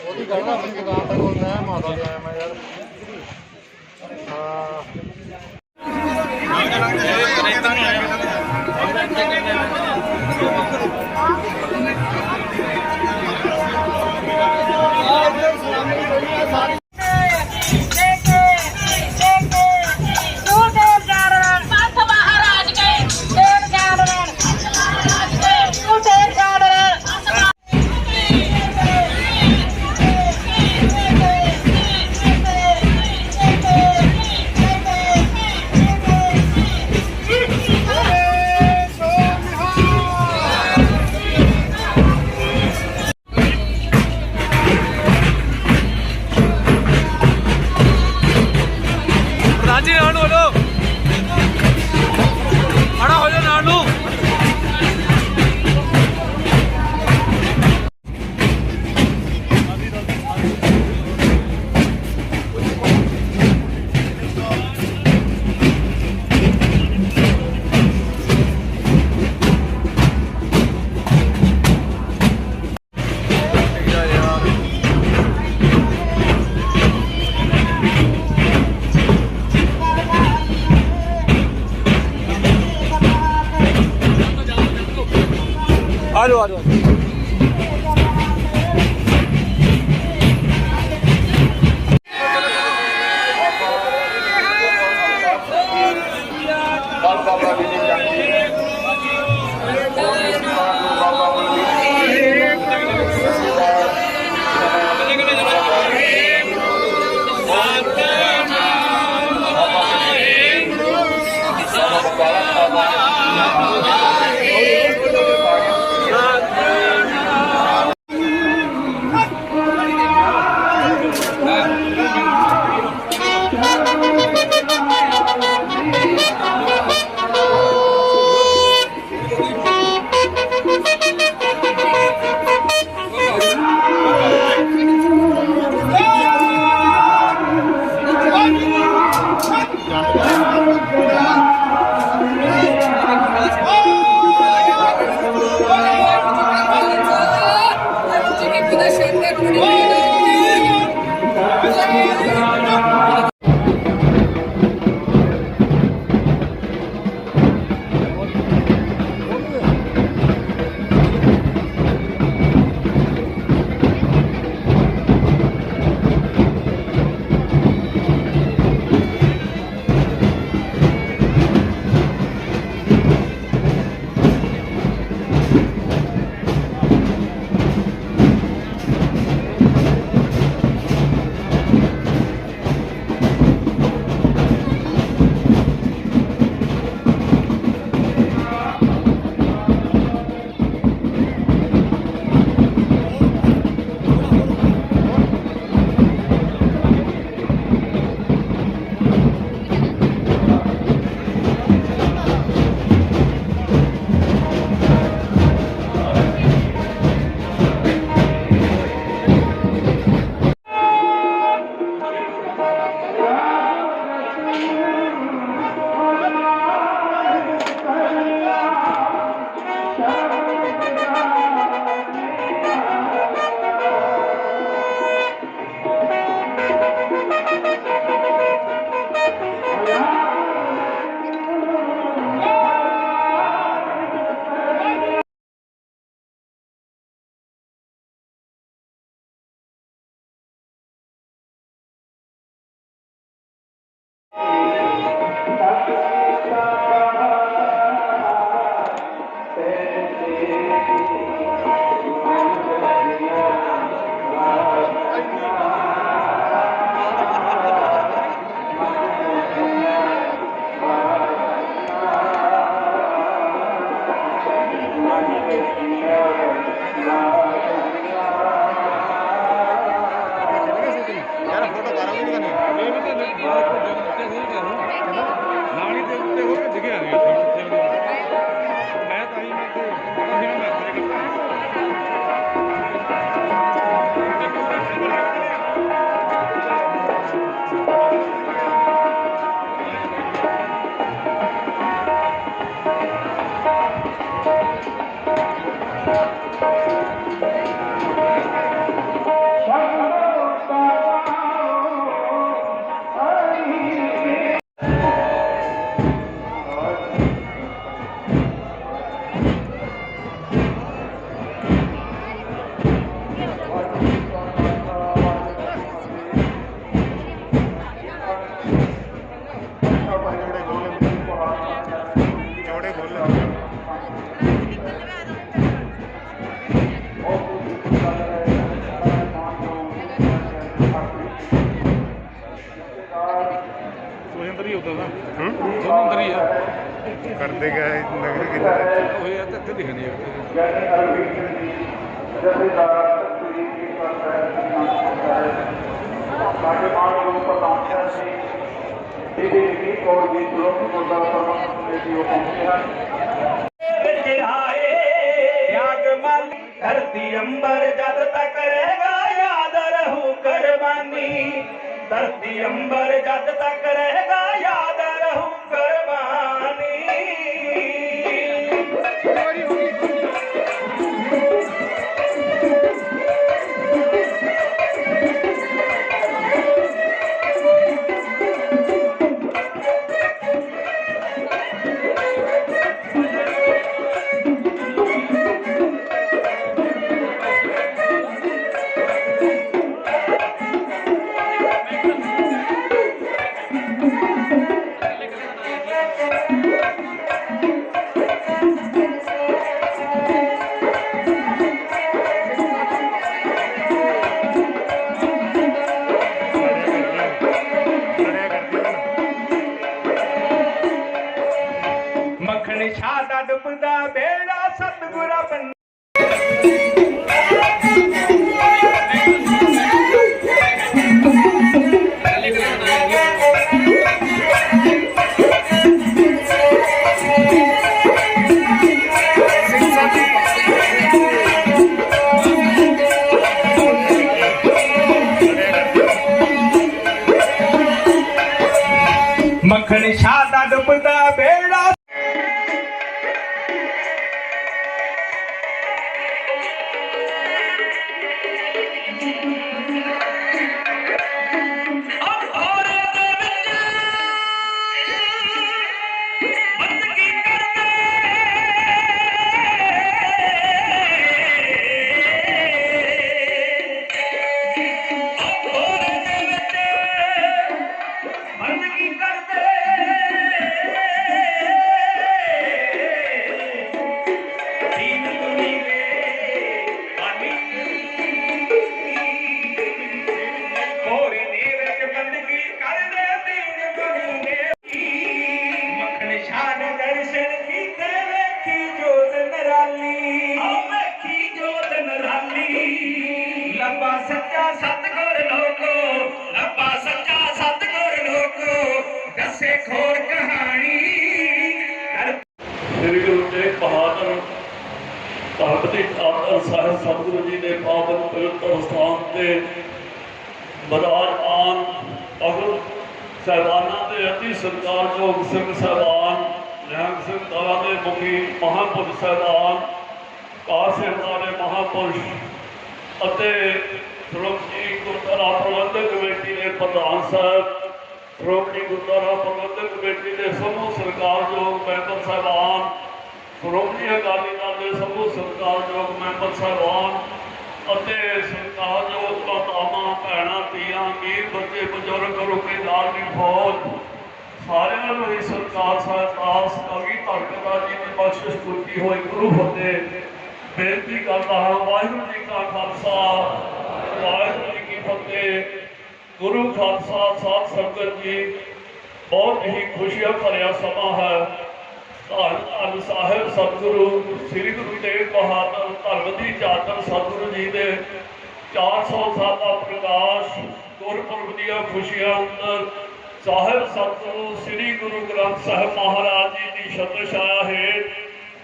ਉਹਦੀ ਕਰਦਾ ਆਪਣੀ ਦੁਕਾਨ ਤੇ ਕੋਲ ਮੈਂ ਮਾਤਾ ਦੇ ਆਇਆ ਮੈਂ ਯਾਰ आलो आलो Oh! अंदर ही होता था दोनों अंदर ही है करते गए नगरी की तरह वो ये तो दिख नहीं धरती अंबर जब तक रहेगा याद रहू कुर्बानी धरती अंबर जब तक रहेगा याद रहू कुर्बानी ਮੱਖਣ ਛਾਂ ਦਾ ਡੁੱਬਦਾ ਬੇੜਾ ਸਤਿਗੁਰਾਂ ਬਣ ਮੱਖਣ ਛਾਂ ਦਾ ਡੁੱਬਦਾ ਬੇੜਾ सच्चा सतगुर लोको लब्बा सच्चा सतगुर लोको दसे खोर कहानी श्री गुरु तेग बहादुर भगवती आदर साहिब सतगुरु जी ने पावन पवित्र स्थान से विराजमान अगुर साहिबाना के अति सत्कारयोग सिंह साहिबान निहंग सिंह दला के मुखी महापुरुष साहिबान कार सेवा के महापुरुष श्रोमणी गुरुद्वारा प्रबंधक कमेटी के प्रधान साहब श्रोमणी गुरुद्वारा प्रबंधक कमेटी के समूह सरकारयोग मैंबर साहिबान श्रोमणी अकाली दल के समूह सरकारयोग मैंबर साहिबान सरकारयोग मातावां भैणां धीआं वीर बच्चे बजुर्ग रुकेदार की फौज सारिਆਂ ਨੂੰ ही सरकार साहब दास कवि धरकदा जी की बख्शिश पूरी हुई गुरु फतेह बेनती करता हाँ वाहिगुरू जी का खालसा वाहिगुरू जी की फतेह गुरु खालसा साध संगत जी बहुत ही खुशियां भरिया समा है धन साहिब सतगुरु श्री गुरु तेग बहादुर धर्म की चादर सतगुरु जी के 400 साल प्रकाश गुरपुरब दी खुशियां अंदर साहिब सतगुरु श्री गुरु ग्रंथ साहिब महाराज जी की छत्रछाया हेठ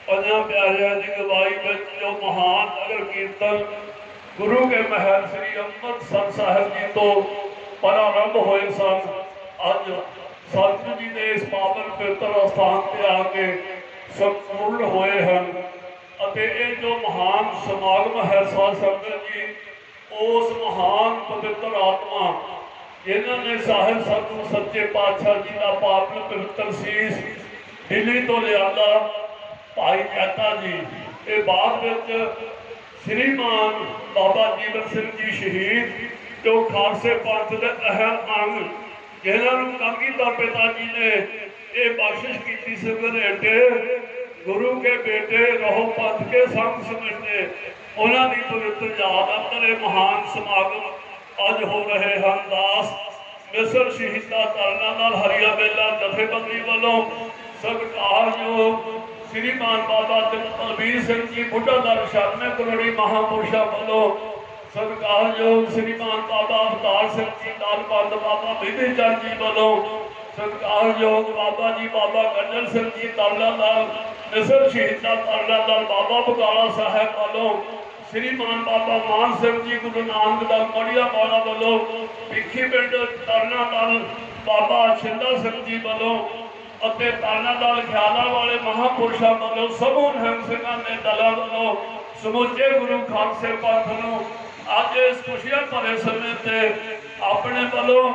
पंजा प्यारिया की गवाही में जो महान नगर कीर्तन गुरु के महल श्री अमृतसर साहिब जी तो प्रारंभ हुए सन अज सतगुरु जी ने इस पावन पवित्र स्थान पर आके संपूर्ण हुए हैं ये जो महान समागम है साध संगत जी उस महान पवित्र आत्मा जिन्होंने साहिब सतगुरु सच्चे पातशाह जी का पावन पवित्र शीश दिल्ली तो लिया भाई मेहता जी ये बाद श्रीमान बाबा जीवन सिंह जी शहीद जो खालसे पंथ के अहम अंग जिन्होंने कलगीधर पिता जी ने ये बख्शिश की सिमरनेटे गुरु के बेटे रहो पंथ के संग समझते उन्होंने पवित्र याद अंदर महान समागम अज हो रहे हैं। दास मिसर शहीदा तरना नाल हरिया मेला जथेबंदी वालों सत्कारयोग श्रीमान बाबा बलबीर सिंह जी बुढ़ा दल 96 करोड़ी महापुरुषों वालों सत्कारयोग श्रीमान बाबा अवतार सिंह जी दलबंद बाबा बिधि चंद जी वालों सत्कारयोग बाबा जी बाबा गंजन सिंह जी तरला दल मिसर शहीदा तरला दल बाबा बकाला साहब वालों श्रीमान बाबा मान सिंह जी गुरु नानक दल मड़िया मौला वालों भिखी पिंड तरना दल बाबा छिंदा सिंह जी वालों ਅਤੇ ਤਾਨਾ ਦਲ ਖਿਆਲਾ ਵਾਲੇ ਮਹਾਂਪੁਰਸ਼ਾਂ ਵੱਲੋਂ ਸਮੂਹ ਨਿਹੰਗ ਸਿੰਘਾਂ ਦੇ ਦਲਾਂ ਵੱਲੋਂ ਸਮੁੱਚੇ ਗੁਰੂ ਖਾਲਸੇ ਪੰਥ ਨੂੰ ਅੱਜ ਇਸ ਖੁਸ਼ੀਆਂ ਭਰੇ ਸਮੇਂ ਤੇ ਆਪਣੇ ਵੱਲੋਂ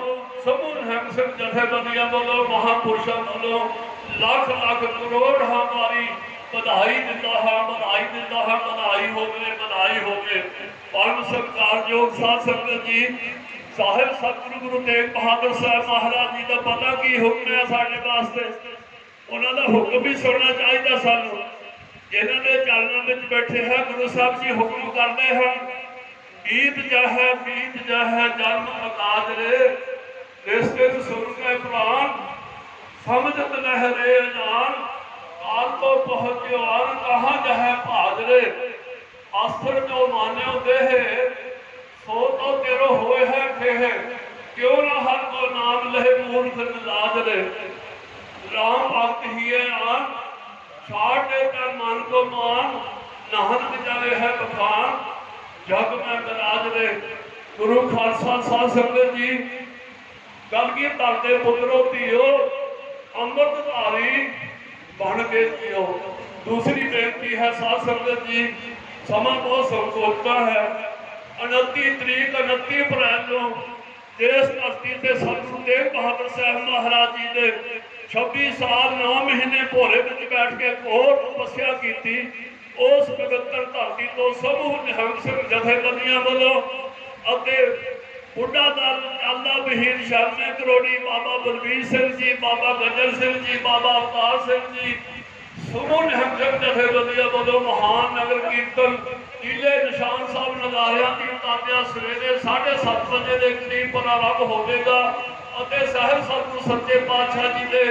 ਸਮੂਹ ਨਿਹੰਗ ਸਿੰਘ ਜਥੇਬੰਦੀਆਂ ਵੱਲੋਂ ਮਹਾਂਪੁਰਸ਼ਾਂ ਵੱਲੋਂ ਲੱਖ ਲੱਖ ਕਰੋੜ ਹਮਾਰੀ ਵਧਾਈ ਦਿੰਦਾ ਹਾਂ ਵਧਾਈ ਦਿੰਦਾ ਹਾਂ ਵਧਾਈ ਹੋਵੇ ਪਰਮ ਸਤਿਕਾਰਯੋਗ ਸਾਧ ਸੰਗਤ ਜੀ ਸਾਹਿਬ ਸਤਿਗੁਰੂ ਗੁਰੂ ਤੇਗ ਬਹਾਦਰ ਸਾਹਿਬ ਮਹਾਰਾਜ ਜੀ ਦਾ ਪਤਾ ਕੀ ਹੁਕਮ ਹੈ ਸਾਡੇ ਵਾਸਤੇ ਉਹਨਾਂ ਦਾ ਹੁਕਮ ਵੀ ਸੁਣਨਾ ਚਾਹੀਦਾ ਸਾਨੂੰ ਜਿਨ੍ਹਾਂ ਦੇ ਚਰਨਾਂ ਵਿੱਚ ਬੈਠੇ ਹੈ ਗੁਰੂ ਸਾਹਿਬ ਜੀ ਹੁਕਮ ਕਰਦੇ ਹਨ ਬੀਤ ਜਾਹੇ ਜਨਮ ਅਕਾਦਰੇ ਰਿਸ਼ਤੇ ਸੁਣ ਕੇ ਪ੍ਰਾਨ ਸਮਝਤ ਲਹਿਰੇ ਅਜਾਨ ਕਾਲ ਤੋਂ ਪਹੁੰਚਿਓ ਆਨ ਕਹਾਂ ਜਹੇ ਭਾਜਰੇ ਆਸਰ ਜੋ ਮਾਨਿਓ ਦੇਹ सो तो तेरो होए है ठेह क्यों ना हर को नाम लहे मूर्ख लाज रे राम भक्त ही है आन छाड़ दे कर मन को मान नाहन बिचारे है बखान जग में विराज रे गुरु खालसा साध संगत जी गल की तरते पुत्रो धीओ अमृत धारी बन के जियो। दूसरी बेनती है साध संगत जी समा बहुत संकोचता है 29 तरीक 29 अप्रैल को जिस धरती से सतगुरु तेग बहादुर साहब महाराज जी ने 26 साल 9 महीने भोरे में बैठ के घोर तपस्या की उस पवित्र धरती तो समूह निहंग सिंह जथेबंदियां वालों बुढ़ा दल अल्लाह बहीर 96 करोड़ी बाबा बलबीर सिंह जी बाबा गंजन सिंह जी बाबा अवतार सिंह जी समूह निहंग सिंह जथेबंदियां वालों महान नगर कीर्तन नीले निशान साहब नज़ारियां की ताबिया सवेरे 7:30 बजे के करीब प्रारंभ होगा और साहिब सतगुरु सच्चे पातशाह जी के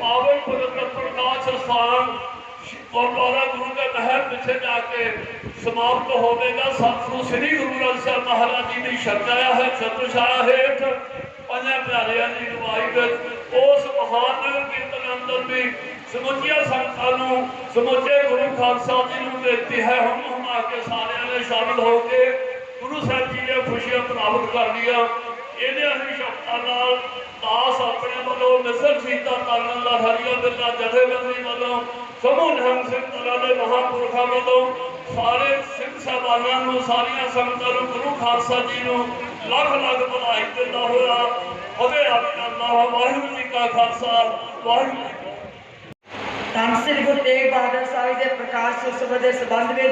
पावन पवित्र प्रकाश स्थान गुरुद्वारा गुरु के महल पिछे जाके समाप्त होगा। सतगुरु श्री गुरु ग्रंथ साहब महाराज जी ने छाया है छत्रछाया हेठ पंज प्यारियां की अगवाई में उस महान नगर कीर्तन अंदर भी समुचिया संगतां समुचे गुरु खालसा जी ने बेनती है हम आके सारे ने शामिल होकर गुरु साहब जी ने खुशियां प्राप्त कर लिया। इन्हें ही शब्दों दास अपने वालों मिसर शहीदा तरना हरिया मेला जथेबंदी वालों समूह निहंग सिंह दलों के महापुरखों वालों सारे सिख साहबानों सारिया संगतों गुरु खालसा जी को लख लख बधाई देता हुआ अबे अल्लाह वाहिगुरू जी का खालसा वाहिगुरू धन श्री गुरु तेग बहादुर साहिब के प्रकाश उत्सव के संबंध में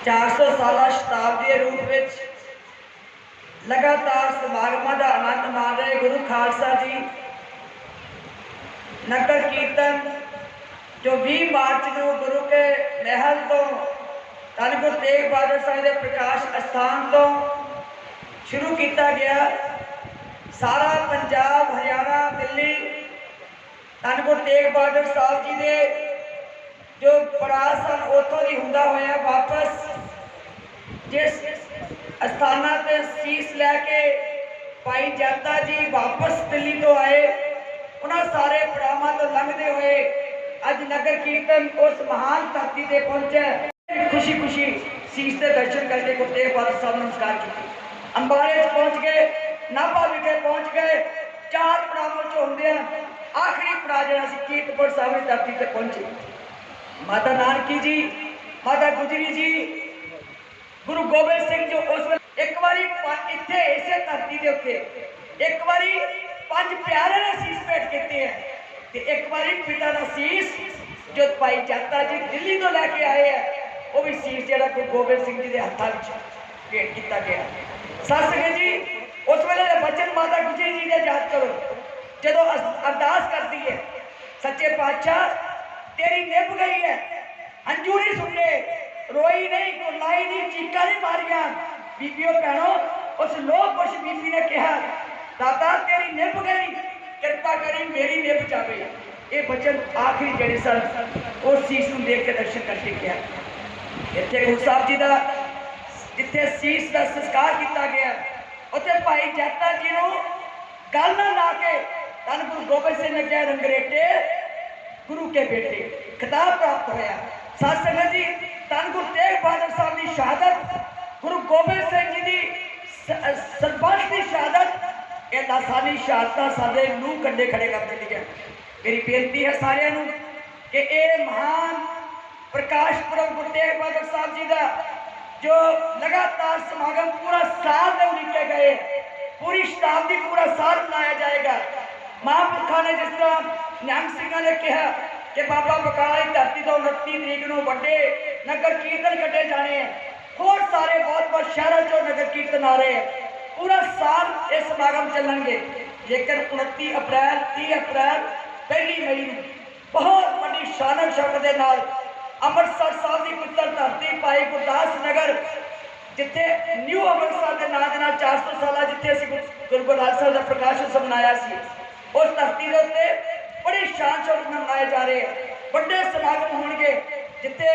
400 साल शताब्दी रूप में लगातार समागमों का आनंद मान रहे गुरु खालसा जी नगर कीर्तन जो 20 मार्च को गुरु के महल तो धन गुरु तेग बहादुर साहिब के प्रकाश स्थान तो शुरू किया गया। सारा पंजाब हरियाणा दिल्ली धन गुरु तेग बहादुर साहब जी ने जो पड़ाव सन उतों ही होंदा होया वापस जिस स्थाना से शीश लैके भाई जाता जी वापस दिल्ली तो आए उन्होंने सारे पड़ावां तो लंघते हुए अज नगर कीर्तन उस महान धरती से पहुंचे खुशी खुशी शीश के दर्शन करके गुरु तेग बहादुर साहब नमस्कार की अंबारे पहुंच गए नाभा विखे पहुंच गए 4 पड़ावों च होंदे आखिरी पड़ा जरा कीर्तपुर साहब की धरती से पहुंचे। माता नानकी जी माता गुजरी जी गुरु गोबिंद सिंह जो उस वे एक बारी इतने इसे धरती के उत्ते एक बारी 5 प्यारे ने शीश भेंट किए हैं एक बारी पिता का शीश जो भाई जाता जी दिल्ली तो लैके आए हैं वो भी शीश जो गुरु गोबिंद सिंह जी के हाथों में भेंट किया गया। सत्संग जी उस वे बचन माता गुजरी जी ने याद करो जो अरदास करती है सच्चे पातशाह तेरी निभ गई है, हंजू नहीं सुनने, रोई नहीं, कुलाई नहीं, चीका नहीं मारिया। बीबियों भैनों, उस लोग कुछ बीबी ने कहा दादा तेरी निभ गई, कृपा करी मेरी निभ जावे। ये बचन आखिरी जड़े सन उस शीश को देख के दर्शन करके किया। इतने गुरु साहब जी का जिथे शीश का संस्कार किया गया उत्थे भाई जैता जी को गल ना ला के धन गुरु गोबिंद सिंह ने कहा रंगरेटे गुरु के बेटे खिताब प्राप्त होया। साध संगत जी धन गुरु तेग बहादुर साहब की शहादत, गुरु गोबिंद सिंह जी की सरबंस की शहादत, ये लासानी शहादत साडे नूह कंडे खड़े कर दी है। मेरी बेनती है सारिਆਂ ਨੂੰ कि ये महान प्रकाश पुरब गुरु तेग बहादुर साहब जी का जो लगातार समागम पूरा साल में उड़ीके गए, पूरी शताब्दी पूरा साल मनाया जाएगा। महापुरखा ने जिस तरह निहंग सिंह ने कहा कि बाबा बकाला की धरती तो 29 तरीक को बड़े नगर कीर्तन कटे जाने हैं, होर सारे बहुत बहुत शहरों चो नगर कीर्तन आ रहे हैं, पूरा साल ये समागम चलेंगे। लेकिन 29 अप्रैल 30 अप्रैल 1 मई बहुत बड़ी शानक शौकत के नाल अमृतसर साहब की पुत्र धरती भाई गुरदास नगर जिथे न्यू अमृतसर के नाम के 400 साल जिथे असीं गुरु ग्रंथ साहिब का प्रकाश उत्सव मनाया सी, उस धरती के उत्ते बड़ी शान शौकत मनाए जा रहे हैं। बड़े समागम होंगे जिथे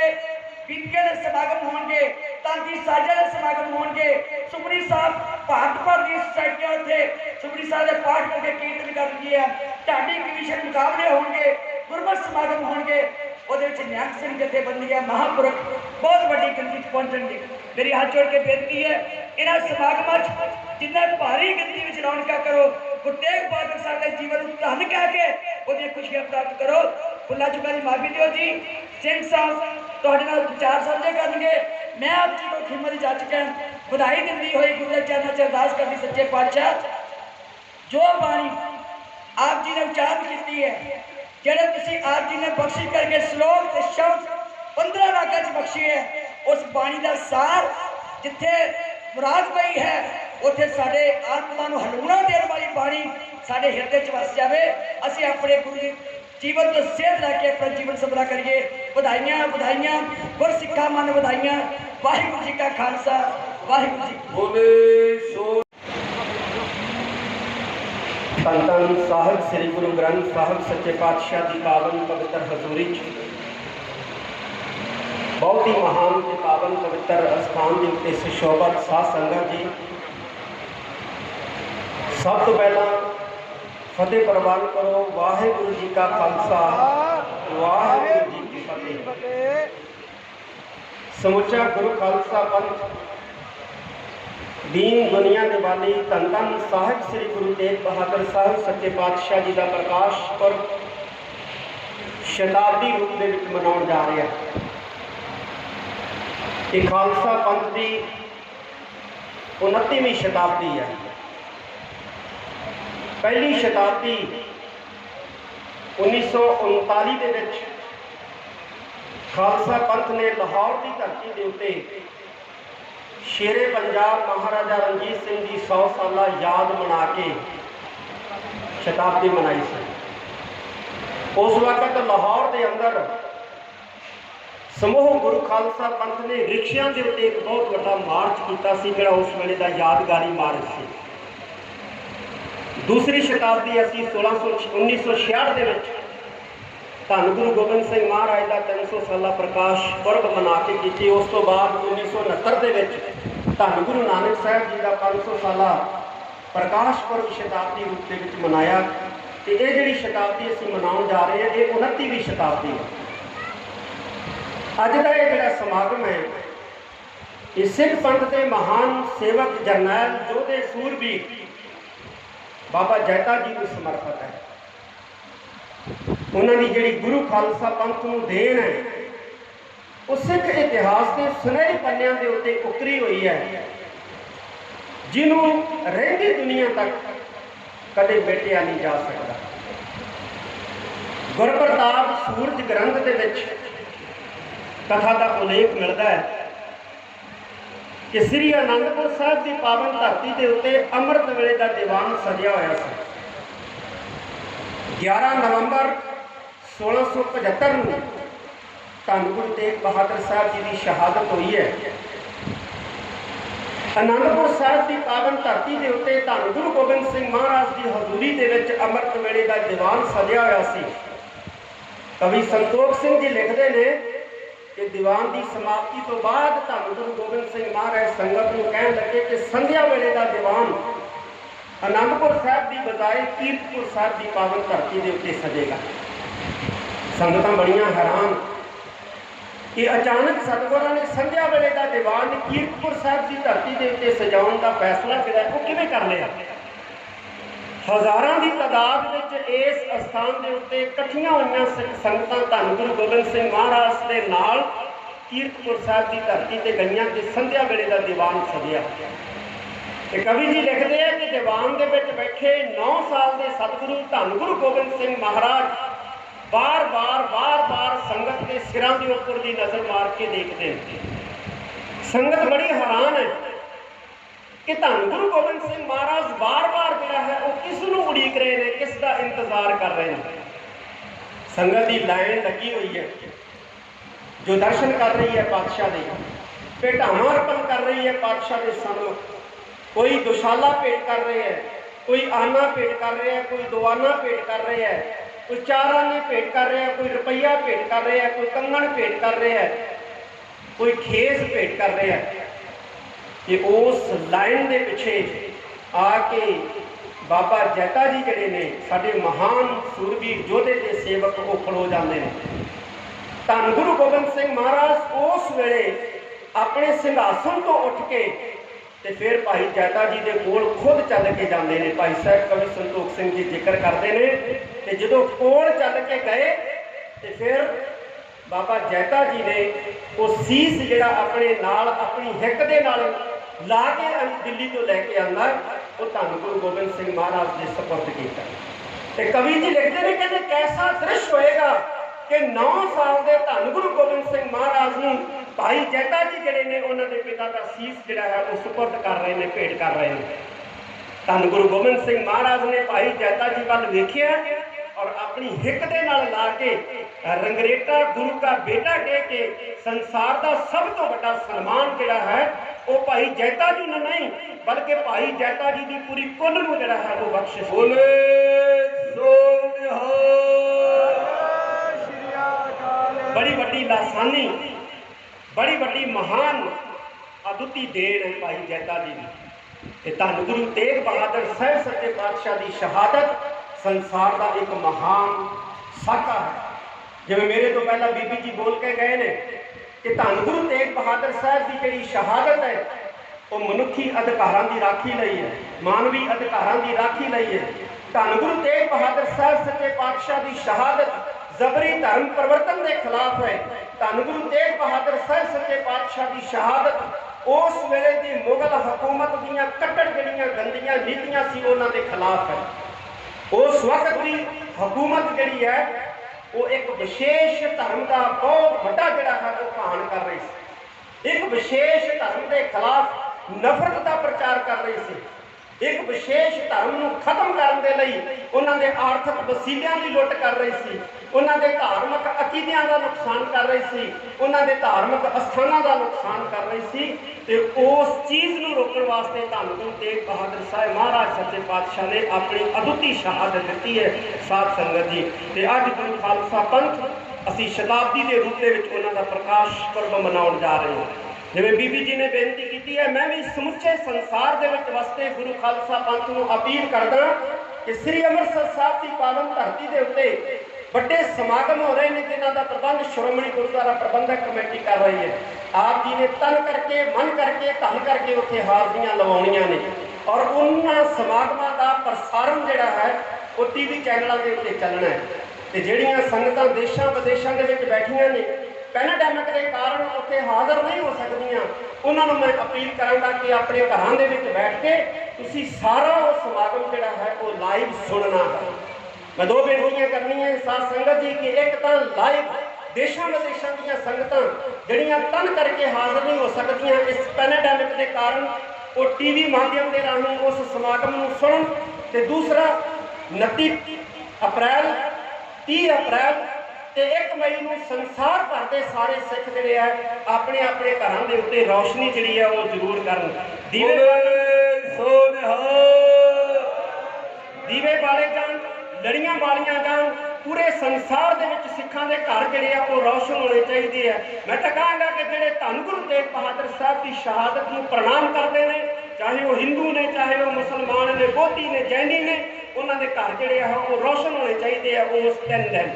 बीबियां के समागम होंगे, तांती साजा के समागम होंगे, सुखमनी साहब भारत भर की सोसाइटियां उत्थे सुखमनी साहब के पाठ करके कीर्तन कर रही है, ढाडी कमीशन मुकाबले होंगे, गुरमत समागम होंगे, निहंग सिंह जथेबंदियां महापुरख बहुत बड़ी गिनती पहुंचेंगे। मेरी हाथ जोड़ के बेनती है इन्होंने समागम जिन्ना भारी गिनती में रौनक करो, गुरु तेग बहादुर साहब के जीवन को धन कह के वो खुशियां प्राप्त करो। भुला चुका की माफी दो जी। सिंह साहब तुहाडे नाल विचार साझे करेंगे। मैं आप जी को खिदमत जा चुका बधाई दिंदी हुई गुरु के चरणों च अरदास करती सच्चे पातशाह जो बाणी आप जी ने उच्चारण की है, जेड़े तुसी आप जी ने बख्शी करके श्लोक ते शब्द 15 रागां च बख्शी है, उस बाणी का सार जिथे मुराद पई है उत्थे साडे आत्मा नूं हलूणा देण वाली बाणी साडे हिरदे च वस जावे। असीं अपने गुरु जीवन तो सेहत रख के अपना जीवन सफला करिए। बधाइयां बधाइयां गुर सिखा मन बधाइयां। वाहिगुरू जी का खालसा वाहिगुरू जी बोले सो। धन धन साहिब श्री गुरु ग्रंथ साहिब सच्चे पातशाह की पावन पवित्र हजूरी बहुत ही महान ते पावन पवित्र स्थान के उत्ते सुशोभत साध संगत जी, सब तो पहला फतेह प्रवान करो। वाहिगुरू जी का खालसा वाहिगुरू जी की फतेह। समुचा गुरु खालसा पंथ दीन दुनिया के वाली धन धन साहिब श्री गुरु तेग बहादुर साहब सच्चे पातशाह जी का प्रकाश पर्व शताब्दी रूप में मनाउण जा रहा है। ये खालसा पंथ की 29वीं शताब्दी है। पहली शताब्दी 1939 के विच खालसा पंथ ने लाहौर की धरती के उत्ते शेरे पंजाब महाराजा रणजीत सिंह की 100 साला याद मना के शताब्दी मनाई सी। उस वक्त लाहौर के अंदर समूह गुरु खालसा पंथ ने रिक्शियां के उत्ते एक बहुत बड़ा मार्च किया सी, जिहड़ा उस वेले का यादगारी मार्च से। दूसरी शताब्दी असी 1966 के धन गुरु गोबिंद सिंह महाराज का 300 साला प्रकाश पर्व मना के की। उस तो बाद 1969 के धन गुरु नानक साहब जी का 500 साला प्रकाश पर्व शताब्दी रूप के मनाया। तो ये जी शताब्दी असी मनाउण जा रहे हैं, ये 29वीं शताब्दी है। अज का यह जोड़ा समागम है ये सिख पंथ के महान सेवक जरनैल योधे सूरबीर बाबा जैता जी को समर्पित है। उन्होंने जी गुरु खालसा पंथ को देन है वो सिख इतिहास के सुनहरी पन्नियां के उत्ते उतरी हुई है, जिन्हों रहिंदी दुनिया तक कदे बेटिया नहीं जा सकता। गुरप्रताप सूरज ग्रंथ के विच कथा का उल्लेख मिलता है कि श्री आनंदपुर साहब की पावन धरती के उत्ते अमृत वेले का दीवान सजिया होया सी। 11 नवंबर 1675 ਨੂੰ ਧੰਨ ਗੁਰੂ ਤੇਗ ਬਹਾਦਰ ਸਾਹਿਬ ਜੀ ਦੀ ਸ਼ਹਾਦਤ ਹੋਈ ਹੈ। ਅਨੰਦਪੁਰ ਸਾਹਿਬ ਦੀ ਪਾਵਨ ਧਰਤੀ ਦੇ ਉੱਤੇ ਧੰਨ ਗੁਰੂ ਗੋਬਿੰਦ ਸਿੰਘ ਮਹਾਰਾਜ ਦੀ ਹਜ਼ੂਰੀ ਦੇ ਵਿੱਚ ਅੰਮ੍ਰਿਤ ਵੇਲੇ ਦਾ ਦੀਵਾਨ ਸਜਿਆ ਹੋਇਆ ਸੀ। ਕਵੀ ਸੰਤੋਖ ਸਿੰਘ ਜੀ ਲਿਖਦੇ ਨੇ ਕਿ ਦੀਵਾਨ ਦੀ ਸਮਾਪਤੀ ਤੋਂ ਬਾਅਦ ਧੰਨ ਗੁਰੂ ਗੋਬਿੰਦ ਸਿੰਘ ਮਹਾਰਾਜ ਸੰਗਤ ਨੂੰ ਕਹਿਣ ਲੱਗੇ ਕਿ ਸੰਧਿਆ ਵੇਲੇ ਦਾ ਦੀਵਾਨ ਅਨੰਦਪੁਰ ਸਾਹਿਬ ਦੀ ਬਜਾਏ ਕੀਰਤਪੁਰ ਸਾਹਿਬ ਦੀ ਪਾਵਨ ਧਰਤੀ ਦੇ ਉੱਤੇ ਸਜੇਗਾ। ਸੰਗਤਾਂ ਬੜੀਆਂ ਹੈਰਾਨ ਕਿ ਅਚਾਨਕ ਸਤਿਗੁਰਾਂ ਨੇ ਸੰਧਿਆ ਵੇਲੇ ਦਾ ਦੀਵਾਨ ਕੀਰਤਪੁਰ ਸਾਹਿਬ ਦੀ ਧਰਤੀ ਦੇ ਉੱਤੇ ਸਜਾਉਣ ਦਾ ਫੈਸਲਾ ਜਿਹੜਾ ਉਹ ਕਿਵੇਂ ਕਰ ਲਿਆ। ਹਜ਼ਾਰਾਂ ਦੀ ਤਾਦਾਦ ਵਿੱਚ ਇਸ ਅਸਥਾਨ ਦੇ ਉੱਤੇ ਇਕੱਠੀਆਂ ਹੋਈਆਂ ਸੰਗਤਾਂ ਧੰਨ ਗੁਰੂ ਗੋਬਿੰਦ ਸਿੰਘ ਮਹਾਰਾਜ ਦੇ ਨਾਲ ਕੀਰਤਪੁਰ ਸਾਹਿਬ ਦੀ ਧਰਤੀ ਤੇ ਗਈਆਂ ਤੇ ਸੰਧਿਆ ਵੇਲੇ ਦਾ ਦੀਵਾਨ ਸਜਿਆ। ਤੇ ਕਵੀ ਜੀ ਲਿਖਦੇ ਆ ਕਿ ਦੀਵਾਨ ਦੇ ਵਿੱਚ ਬੈਠੇ 9 ਸਾਲ ਦੇ ਸਤਿਗੁਰੂ ਧੰਨ ਗੁਰੂ ਗੋਬਿੰਦ ਸਿੰਘ ਮਹਾਰਾਜ ਬਾਰ-ਬਾਰ ਸੰਗਤ ਦੇ ਸਿਰਾਂ ਦੇ ਉੱਪਰ ਦੀ ਨਜ਼ਰ ਮਾਰ ਕੇ ਦੇਖਦੇ ਨੇ। ਸੰਗਤ ਬੜੀ ਹੈਰਾਨ ਹੈ ਕਿ ਧੰਨ ਗੁਰੂ ਗੋਬਿੰਦ ਸਿੰਘ ਮਹਾਰਾਜ ਬਾਰ-ਬਾਰ ਜਿਹੜਾ ਹੈ ਉਹ ਕਿਸ ਨੂੰ ਉਡੀਕ ਰਹੇ ਨੇ, ਕਿਸ ਦਾ ਇੰਤਜ਼ਾਰ ਕਰ ਰਹੇ ਨੇ। ਸੰਗਤ ਦੀ ਲਾਈਨ ਲੱਗੀ ਹੋਈ ਹੈ ਜੋ ਦਰਸ਼ਨ ਕਰ ਰਹੀ ਹੈ ਪਾਤਸ਼ਾਹ ਦੇ, ਭੇਟਾਵਾਂ ਅਰਪਣ ਕਰ ਰਹੀ ਹੈ ਪਾਤਸ਼ਾਹ ਦੇ ਸਾਹਮਣੇ। ਕੋਈ ਦੁਸ਼ਾਲਾ ਭੇਟ ਕਰ ਰਿਹਾ ਹੈ, ਕੋਈ ਆਨਾ ਭੇਟ ਕਰ ਰਿਹਾ ਹੈ, ਕੋਈ ਦੁਆਨਾ ਭੇਟ ਕਰ ਰਿਹਾ ਹੈ, ਕੋਈ 4 ਆਨੇ ਭੇਟ ਕਰ ਰਿਹਾ, ਕੋਈ ਰੁਪਈਆ ਭੇਟ ਕਰ ਰਿਹਾ, ਕੋਈ ਕੰਗਣ ਭੇਟ ਕਰ ਰਿਹਾ, ਕੋਈ ਖੇਸ ਭੇਟ ਕਰ ਰਿਹਾ। ਕਿ ਉਸ ਲਾਈਨ ਦੇ ਪਿੱਛੇ ਆ ਕੇ ਬਾਬਾ ਜੈਤਾ ਜੀ ਜਿਹੜੇ ਨੇ ਸਾਡੇ ਮਹਾਨ ਸੂਰਬੀਰ ਯੋਧੇ ਦੇ ਸੇਵਕ ਉਹ ਖਲੋ ਜਾਂਦੇ ਨੇ। ਧੰਨ ਗੁਰੂ ਗੋਬਿੰਦ ਸਿੰਘ ਮਹਾਰਾਜ ਉਸ ਵੇਲੇ ਆਪਣੇ ਸਿੰਘਾਸਨ ਤੋਂ ਉੱਠ ਕੇ ਤੇ ਫਿਰ ਭਾਈ ਜੈਤਾ ਜੀ ਦੇ ਕੋਲ ਖੁਦ ਚੱਲ ਕੇ ਜਾਂਦੇ ਨੇ। ਭਾਈ ਸਾਹਿਬ ਕਵੀ ਸੰਤੋਖ ਸਿੰਘ ਜੀ ਜ਼ਿਕਰ ਕਰਦੇ ਨੇ ਤੇ ਜਦੋਂ ਕੋਲ ਚੱਲ ਕੇ ਗਏ ਤੇ ਫਿਰ ਬਾਬਾ ਜੈਤਾ ਜੀ ਨੇ ਉਹ ਸੀਸ ਜਿਹੜਾ ਆਪਣੇ ਨਾਲ ਆਪਣੀ ਹਿੱਕ ਦੇ ਨਾਲ ਲਾ ਕੇ ਦਿੱਲੀ ਤੋਂ ਲੈ ਕੇ ਆਂਦਾ ਉਹ ਧੰਨ ਗੁਰੂ ਗੋਬਿੰਦ ਸਿੰਘ ਮਹਾਰਾਜ ਦੇ ਸਪੁਰਦ ਕੀਤਾ। ਤੇ ਕਵੀ ਜੀ ਲਿਖਦੇ ਨੇ ਕਹਿੰਦੇ ਕੈਸਾ ਦ੍ਰਿਸ਼ ਹੋਏਗਾ ਕਿ 9 ਸਾਲ ਦੇ ਧੰਨ ਗੁਰੂ ਗੋਬਿੰਦ ਸਿੰਘ ਮਹਾਰਾਜ ਨੂੰ ਭਾਈ ਜੈਤਾ ਜੀ ਜਿਹੜੇ ਨੇ ਉਹਨਾਂ ਦੇ ਪਿਤਾ ਦਾ ਸੀਸ ਜਿਹੜਾ ਹੈ ਉਹ ਸਪੁਰਦ ਕਰ ਰਹੇ ਨੇ, ਭੇਟ ਕਰ ਰਹੇ ਨੇ। ਧੰਨ ਗੁਰੂ ਗੋਬਿੰਦ ਸਿੰਘ ਮਹਾਰਾਜ ਨੇ ਭਾਈ ਜੈਤਾ ਜੀ ਵੱਲ ਵੇਖਿਆ ਔਰ ਆਪਣੀ ਹਿੱਕ ਦੇ ਨਾਲ ਲਾ ਕੇ ਰੰਗਰੇਟਾ ਗੁਰੂ ਦਾ ਬੇਟਾ ਕਹਿ ਕੇ ਸੰਸਾਰ ਦਾ ਸਭ ਤੋਂ ਵੱਡਾ ਸਨਮਾਨ ਜਿਹੜਾ ਹੈ ਉਹ ਭਾਈ ਜੈਤਾ ਜੀ ਨੂੰ ਨਹੀਂ ਬਲਕਿ ਭਾਈ ਜੈਤਾ ਜੀ ਦੀ ਪੂਰੀ ਕੁੱਲ ਨੂੰ ਜਿਹੜਾ ਹੈ ਉਹ ਬਖਸ਼ਿਸ਼ ਬੋਲੇ ਸੋ ਨਿਹਾਲ। ਬੜੀ ਵੱਡੀ ਲਾਸਾਨੀ, ਬੜੀ ਵੱਡੀ ਮਹਾਨ ਅਦੁੱਤੀ ਦੇਣ ਹੈ ਭਾਈ ਜੈਤਾ ਜੀ ਦੀ। ਇਹ ਧੰਨ ਗੁਰੂ ਤੇਗ ਬਹਾਦਰ ਸਾਹਿਬ ਸੱਚੇ ਪਾਤਸ਼ਾਹ ਦੀ ਸ਼ਹਾਦਤ ਸੰਸਾਰ ਦਾ ਇੱਕ ਮਹਾਨ ਸਾਕਾ ਹੈ। ਜਿਵੇਂ ਮੇਰੇ ਤੋਂ ਪਹਿਲਾਂ ਬੀਬੀ ਜੀ ਬੋਲ ਕੇ ਗਏ ਨੇ ਕਿ ਧੰਨ ਗੁਰੂ ਤੇਗ ਬਹਾਦਰ ਸਾਹਿਬ ਦੀ ਜਿਹੜੀ ਸ਼ਹਾਦਤ ਹੈ ਉਹ ਮਨੁੱਖੀ ਅਧਿਕਾਰਾਂ ਦੀ ਰਾਖੀ ਲਈ ਹੈ, ਮਾਨਵੀ ਅਧਿਕਾਰਾਂ ਦੀ ਰਾਖੀ ਲਈ ਹੈ। ਧੰਨ ਗੁਰੂ ਤੇਗ ਬਹਾਦਰ ਸਾਹਿਬ ਸੱਚੇ ਪਾਤਸ਼ਾਹ ਦੀ ਸ਼ਹਾਦਤ ਜ਼ਬਰੀ ਧਰਮ ਪਰਿਵਰਤਨ ਦੇ ਖਿਲਾਫ ਹੈ। ਧੰਨ ਗੁਰੂ ਤੇਗ ਬਹਾਦਰ ਸਾਹਿਬ ਸੱਚੇ ਪਾਤਸ਼ਾਹ ਦੀ ਸ਼ਹਾਦਤ ਉਸ ਵੇਲੇ ਦੀ ਮੁਗਲ ਹਕੂਮਤ ਦੀਆਂ ਕੱਟੜ ਜਿਹੜੀਆਂ ਗੰਦੀਆਂ ਨੀਤੀਆਂ ਸੀ ਉਹਨਾਂ ਦੇ ਖਿਲਾਫ ਹੈ। ਉਸ ਵਕਤ ਦੀ ਹਕੂਮਤ ਜਿਹੜੀ ਹੈ ਉਹ ਇੱਕ ਵਿਸ਼ੇਸ਼ ਧਰਮ ਦਾ ਬਹੁਤ ਵੱਡਾ ਜਿਹੜਾ ਹੈ ਉਹ ਭਾਣ ਕਰ ਰਹੀ ਸੀ। ਇੱਕ ਵਿਸ਼ੇਸ਼ ਧਰਮ ਦੇ ਖਿਲਾਫ ਨਫ਼ਰਤ ਦਾ ਪ੍ਰਚਾਰ ਕਰ ਰਹੀ ਸੀ। ਇੱਕ ਵਿਸ਼ੇਸ਼ ਧਰਮ ਨੂੰ ਖਤਮ ਕਰਨ ਦੇ ਲਈ ਉਹਨਾਂ ਦੇ ਆਰਥਿਕ ਵਸੀਲਿਆਂ ਦੀ ਲੁੱਟ ਕਰ ਰਹੀ ਸੀ, ਉਹਨਾਂ ਦੇ ਧਾਰਮਿਕ ਅਕੀਦਿਆਂ ਦਾ ਨੁਕਸਾਨ ਕਰ ਰਹੀ ਸੀ, ਉਹਨਾਂ ਦੇ ਧਾਰਮਿਕ ਅਸਥਾਨਾਂ ਦਾ ਨੁਕਸਾਨ ਕਰ ਰਹੀ ਸੀ। ਤੇ ਉਸ ਚੀਜ਼ ਨੂੰ ਰੋਕਣ ਵਾਸਤੇ ਧੰਨ ਗੁਰੂ ਤੇਗ ਬਹਾਦਰ ਸਾਹਿਬ ਮਹਾਰਾਜ ਸੱਚੇ ਪਾਤਸ਼ਾਹ ਨੇ ਆਪਣੀ ਅਦੁੱਤੀ ਸ਼ਹਾਦਤ ਦਿੱਤੀ ਹੈ ਸਾਧ ਸੰਗਤ ਜੀ। ਤੇ ਅੱਜ ਗੁਰੂ ਖਾਲਸਾ ਪੰਥ ਅਸੀਂ ਸ਼ਤਾਬਦੀ ਦੇ ਰੂਪ ਦੇ ਵਿੱਚ ਉਹਨਾਂ ਦਾ ਪ੍ਰਕਾਸ਼ ਪੁਰਬ ਮਨਾਉਣ ਜਾ ਰਹੇ ਹਾਂ। ਜਿਵੇਂ ਬੀਬੀ ਜੀ ਨੇ ਬੇਨਤੀ ਕੀਤੀ ਹੈ, ਮੈਂ ਵੀ ਸਮੁੱਚੇ ਸੰਸਾਰ ਦੇ ਵਿੱਚ ਵਸਦੇ ਗੁਰੂ ਖਾਲਸਾ ਪੰਥ ਨੂੰ ਅਪੀਲ ਕਰਦਾ ਕਿ ਸ੍ਰੀ ਅੰਮ੍ਰਿਤਸਰ ਸਾਹਿਬ ਦੀ ਪਾਵਨ ਧਰਤੀ ਦੇ ਉੱਤੇ ਵੱਡੇ ਸਮਾਗਮ ਹੋ ਰਹੇ ਨੇ ਜਿਨ੍ਹਾਂ ਦਾ ਪ੍ਰਬੰਧ ਸ਼੍ਰੋਮਣੀ ਗੁਰਦੁਆਰਾ ਪ੍ਰਬੰਧਕ ਕਮੇਟੀ ਕਰ ਰਹੀ ਹੈ। ਆਪ ਜੀ ਨੇ ਤਨ ਕਰਕੇ, ਮਨ ਕਰਕੇ, ਧਨ ਕਰਕੇ ਉੱਥੇ ਹਾਜ਼ਰੀਆਂ ਲਵਾਉਣੀਆਂ ਨੇ ਔਰ ਉਹਨਾਂ ਸਮਾਗਮਾਂ ਦਾ ਪ੍ਰਸਾਰਣ ਜਿਹੜਾ ਹੈ ਉਹ ਟੀਵੀ ਚੈਨਲਾਂ ਦੇ ਉੱਤੇ ਚੱਲਣਾ ਹੈ। ਤੇ ਜਿਹੜੀਆਂ ਸੰਗਤਾਂ ਦੇਸ਼ਾਂ ਵਿਦੇਸ਼ਾਂ ਦੇ ਵਿੱਚ ਬੈਠੀਆਂ ਨੇ ਪੈਂਡੈਮਿਕ ਦੇ ਕਾਰਨ ਉੱਥੇ ਹਾਜ਼ਰ ਨਹੀਂ ਹੋ ਸਕਦੀਆਂ, ਉਹਨਾਂ ਨੂੰ ਮੈਂ ਅਪੀਲ ਕਰਾਂਗਾ ਕਿ ਆਪਣੇ ਘਰਾਂ ਦੇ ਵਿੱਚ ਬੈਠ ਕੇ ਤੁਸੀਂ ਸਾਰਾ ਉਹ ਸਮਾਗਮ ਜਿਹੜਾ ਹੈ ਉਹ ਲਾਈਵ ਸੁਣਨਾ ਹੈ। ਮੈਂ 2 ਬੇਨਤੀਆਂ ਕਰਨੀਆਂ ਸਾਧ ਸੰਗਤ ਜੀ ਕਿ ਇੱਕ ਤਾਂ ਲਾਈਵ ਦੇਸ਼ਾਂ ਵਿਦੇਸ਼ਾਂ ਦੀਆਂ ਸੰਗਤਾਂ ਜਿਹੜੀਆਂ ਤਨ ਕਰਕੇ ਹਾਜ਼ਰ ਨਹੀਂ ਹੋ ਸਕਦੀਆਂ ਇਸ ਪੈਂਡੈਮਿਕ ਦੇ ਕਾਰਨ ਉਹ ਟੀਵੀ ਮਾਧਿਅਮ ਦੇ ਰਾਹੀਂ ਉਸ ਸਮਾਗਮ ਨੂੰ ਸੁਣਨ। ਤੇ ਦੂਸਰਾ 29 ਅਪ੍ਰੈਲ 30 ਅਪ੍ਰੈਲ ਤੇ 1 ਮਈ ਨੂੰ ਸੰਸਾਰ ਭਰ ਦੇ ਸਾਰੇ ਸਿੱਖ ਜਿਹੜੇ ਆ ਆਪਣੇ ਆਪਣੇ ਘਰਾਂ ਦੇ ਉੱਤੇ ਰੌਸ਼ਨੀ ਜਿਹੜੀ ਆ ਉਹ ਜ਼ਰੂਰ ਕਰਨ। ਦੀਵੇ ਬਾਲੇ ਜਾਣ, ਲੜੀਆਂ ਬਾਲੀਆਂ ਜਾਣ, ਪੂਰੇ ਸੰਸਾਰ ਦੇ ਵਿੱਚ ਸਿੱਖਾਂ ਦੇ ਘਰ ਜਿਹੜੇ ਆ ਉਹ ਰੌਸ਼ਨ ਹੋਣੇ ਚਾਹੀਦੇ ਆ। ਮੈਂ ਤਾਂ ਕਹਾਂਗਾ ਕਿ ਜਿਹੜੇ ਧੰਨ ਗੁਰੂ ਤੇਗ ਬਹਾਦਰ ਸਾਹਿਬ ਦੀ ਸ਼ਹਾਦਤ ਨੂੰ ਪ੍ਰਣਾਮ ਕਰਦੇ ਨੇ, ਚਾਹੇ ਉਹ ਹਿੰਦੂ ਨੇ, ਚਾਹੇ ਉਹ ਮੁਸਲਮਾਨ ਨੇ, ਬੋਧੀ ਨੇ, ਜੈਨੀ ਨੇ, ਉਹਨਾਂ ਦੇ ਘਰ ਜਿਹੜੇ ਆ ਉਹ ਰੌਸ਼ਨ ਹੋਣੇ ਚਾਹੀਦੇ ਆ ਉਸ ਦਿਨ।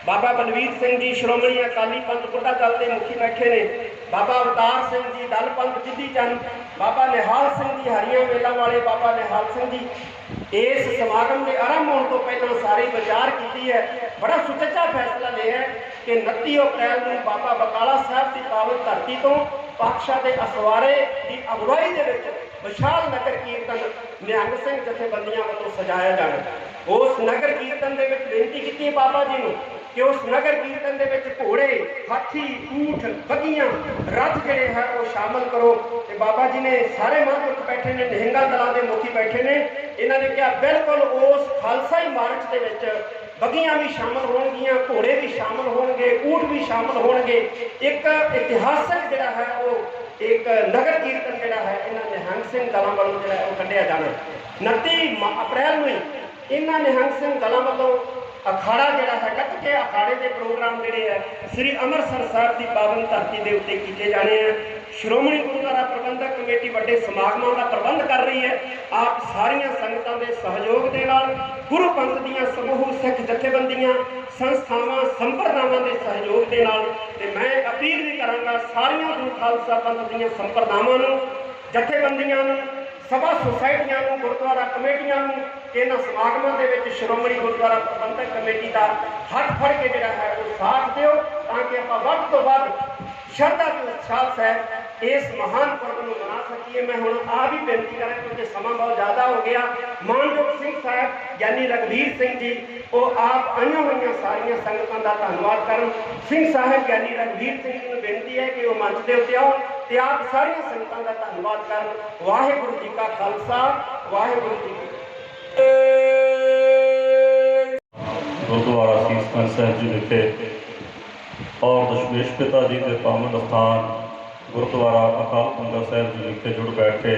ਬਾਬਾ ਬਲਵੀਰ ਸਿੰਘ ਜੀ ਸ਼੍ਰੋਮਣੀ ਅਕਾਲੀ ਪੰਥ ਬੁੱਢਾ ਦਲ ਦੇ ਮੁਖੀ ਬੈਠੇ ਨੇ, ਬਾਬਾ ਅਵਤਾਰ ਸਿੰਘ ਜੀ ਦਲ ਪੰਥ ਜਿੱਦੀ ਚੰਦ, ਬਾਬਾ ਨਿਹਾਲ ਸਿੰਘ ਜੀ ਹਰੀਆਂ ਵੇਲਾਂ ਵਾਲੇ ਬਾਬਾ ਨਿਹਾਲ ਸਿੰਘ ਜੀ। ਇਸ ਸਮਾਗਮ ਦੇ ਆਰੰਭ ਹੋਣ ਤੋਂ ਪਹਿਲਾਂ ਸਾਰੇ ਵਿਚਾਰ ਕੀਤੀ ਹੈ, ਬੜਾ ਸੁਚੱਜਾ ਫੈਸਲਾ ਲਿਆ ਕਿ 29 ਅਪ੍ਰੈਲ ਨੂੰ ਬਾਬਾ ਬਕਾਲਾ ਸਾਹਿਬ ਦੀ ਪਾਵਨ ਧਰਤੀ ਤੋਂ ਪਾਤਸ਼ਾਹ ਦੇ ਅਸਵਾਰੇ ਦੀ ਅਗਵਾਈ ਦੇ ਵਿੱਚ ਵਿਸ਼ਾਲ ਨਗਰ ਕੀਰਤਨ ਨਿਹੰਗ ਸਿੰਘ ਜਥੇਬੰਦੀਆਂ ਵੱਲੋਂ ਸਜਾਇਆ ਜਾਣਾ। ਉਸ ਨਗਰ ਕੀਰਤਨ ਦੇ ਵਿੱਚ ਬੇਨਤੀ ਕੀਤੀ ਬਾਬਾ ਜੀ ਨੂੰ ਕਿ ਉਸ ਨਗਰ ਕੀਰਤਨ ਦੇ ਵਿੱਚ ਘੋੜੇ, ਹਾਥੀ, ਊਠ, ਬੱਗੀਆਂ, ਰੱਥ ਜਿਹੜੇ ਹੈ ਉਹ ਸ਼ਾਮਲ ਕਰੋ। ਤੇ ਬਾਬਾ ਜੀ ਨੇ ਸਾਰੇ ਮਹਾਂਪੁਰਖ ਬੈਠੇ ਨੇ, ਨਿਹੰਗਾਂ ਦਲਾਂ ਦੇ ਮੁਖੀ ਬੈਠੇ ਨੇ, ਇਹਨਾਂ ਨੇ ਕਿਹਾ ਬਿਲਕੁਲ ਉਸ ਖਾਲਸਾਈ ਮਾਰਚ ਦੇ ਵਿੱਚ ਬੱਗੀਆਂ ਵੀ ਸ਼ਾਮਲ ਹੋਣਗੀਆਂ, ਘੋੜੇ ਵੀ ਸ਼ਾਮਲ ਹੋਣਗੇ, ਊਠ ਵੀ ਸ਼ਾਮਲ ਹੋਣਗੇ। ਇੱਕ ਇਤਿਹਾਸਕ ਜਿਹੜਾ ਹੈ ਉਹ ਇੱਕ ਨਗਰ ਕੀਰਤਨ ਜਿਹੜਾ ਹੈ ਇਹਨਾਂ ਨਿਹੰਗ ਸਿੰਘ ਦਲਾਂ ਵੱਲੋਂ ਜਿਹੜਾ ਉਹ ਕੱਢਿਆ ਜਾਣਾ। 29 ਅਪ੍ਰੈਲ ਨੂੰ ਹੀ ਇਹਨਾਂ ਨਿਹੰਗ ਸਿੰਘ ਦਲਾਂ ਵੱਲੋਂ ਅਖਾੜਾ ਜਿਹੜਾ ਹੈ ਕੱਟ ਕੇ ਅਖਾੜੇ ਦੇ ਪ੍ਰੋਗਰਾਮ ਜਿਹੜੇ ਹੈ ਸ੍ਰੀ ਅੰਮ੍ਰਿਤਸਰ ਸਾਹਿਬ ਦੀ ਪਾਵਨ ਧਰਤੀ ਦੇ ਉੱਤੇ ਕੀਤੇ ਜਾਣੇ ਆ। ਸ਼੍ਰੋਮਣੀ ਗੁਰਦੁਆਰਾ ਪ੍ਰਬੰਧਕ ਕਮੇਟੀ ਵੱਡੇ ਸਮਾਗਮਾਂ ਦਾ ਪ੍ਰਬੰਧ ਕਰ ਰਹੀ ਹੈ। ਆਪ ਸਾਰੀਆਂ ਸੰਗਤਾਂ ਦੇ ਸਹਿਯੋਗ ਦੇ ਨਾਲ ਗੁਰੂ ਪੰਥ ਦੀਆਂ ਸਮੂਹ ਸਿੱਖ ਜਥੇਬੰਦੀਆਂ, ਸੰਸਥਾਵਾਂ, ਸੰਪਰਦਾਵਾਂ ਦੇ ਸਹਿਯੋਗ ਦੇ ਨਾਲ। ਤੇ ਮੈਂ ਅਪੀਲ ਵੀ ਕਰਾਂਗਾ ਸਾਰੀਆਂ ਗੁਰੂ ਖਾਲਸਾ ਪੰਥ ਦੀਆਂ ਸੰਪਰਦਾਵਾਂ ਨੂੰ, ਜਥੇਬੰਦੀਆਂ ਨੂੰ, ਸਭਾ ਸੁਸਾਇਟੀਆਂ ਨੂੰ, ਗੁਰਦੁਆਰਾ ਕਮੇਟੀਆਂ ਨੂੰ ਇਹਨਾਂ ਸਮਾਗਮਾਂ ਦੇ ਵਿੱਚ ਸ਼੍ਰੋਮਣੀ ਗੁਰਦੁਆਰਾ ਪ੍ਰਬੰਧਕ ਕਮੇਟੀ ਦਾ ਹੱਥ ਫੜ ਕੇ ਜਿਹੜਾ ਹੈ ਉਹ ਸਾਥ ਦਿਓ, ਤਾਂ ਕਿ ਆਪਾਂ ਵੱਧ ਤੋਂ ਵੱਧ ਸ਼ਰਧਾ ਤੇ ਉਤਸ਼ਾਹ ਸਹਿਤ ਇਸ ਮਹਾਨ ਪੁਰਬ ਨੂੰ ਮਨਾ ਸਕੀਏ। ਮੈਂ ਹੁਣ ਆਪ ਹੀ ਬੇਨਤੀ ਕਰਾਂ ਕਿਉਂਕਿ ਸਮਾਂ ਬਹੁਤ ਜ਼ਿਆਦਾ ਹੋ ਗਿਆ, ਮਾਨਯੋਗ ਸਿੰਘ ਸਾਹਿਬ ਯਾਨੀ ਰਘਵੀਰ ਸਿੰਘ ਜੀ ਉਹ ਆਪ ਆਈਆਂ ਹੋਈਆਂ ਸਾਰੀਆਂ ਸੰਗਤਾਂ ਦਾ ਧੰਨਵਾਦ ਕਰਨ। ਸਿੰਘ ਸਾਹਿਬ ਯਾਨੀ ਰਘਵੀਰ ਸਿੰਘ ਜੀ ਨੂੰ ਬੇਨਤੀ ਹੈ ਕਿ ਉਹ ਮੰਚ ਦੇ ਉੱਤੇ ਆਉਣ ਤੇ ਆਪ ਸਾਰੀਆਂ ਸੰਗਤਾਂ ਦਾ ਧੰਨਵਾਦ ਕਰਨ। ਵਾਹਿਗੁਰੂ ਜੀ ਕਾ ਖਾਲਸਾ, ਵਾਹਿਗੁਰੂ ਜੀ ਕੀ ਗੁਰਦੁਆਰਾ ਸੀਸ-ਗੰਜ ਸਾਹਿਬ ਜੀ ਵਿਖੇ ਔਰ ਦਸ਼ਮੇਸ਼ ਪਿਤਾ ਜੀ ਦੇ ਪਾਵਨ ਸਥਾਨ ਗੁਰਦੁਆਰਾ ਅਕਾਲ ਤਖਤ ਸਾਹਿਬ ਜੀ ਵਿਖੇ ਜੁੜ ਬੈਠੇ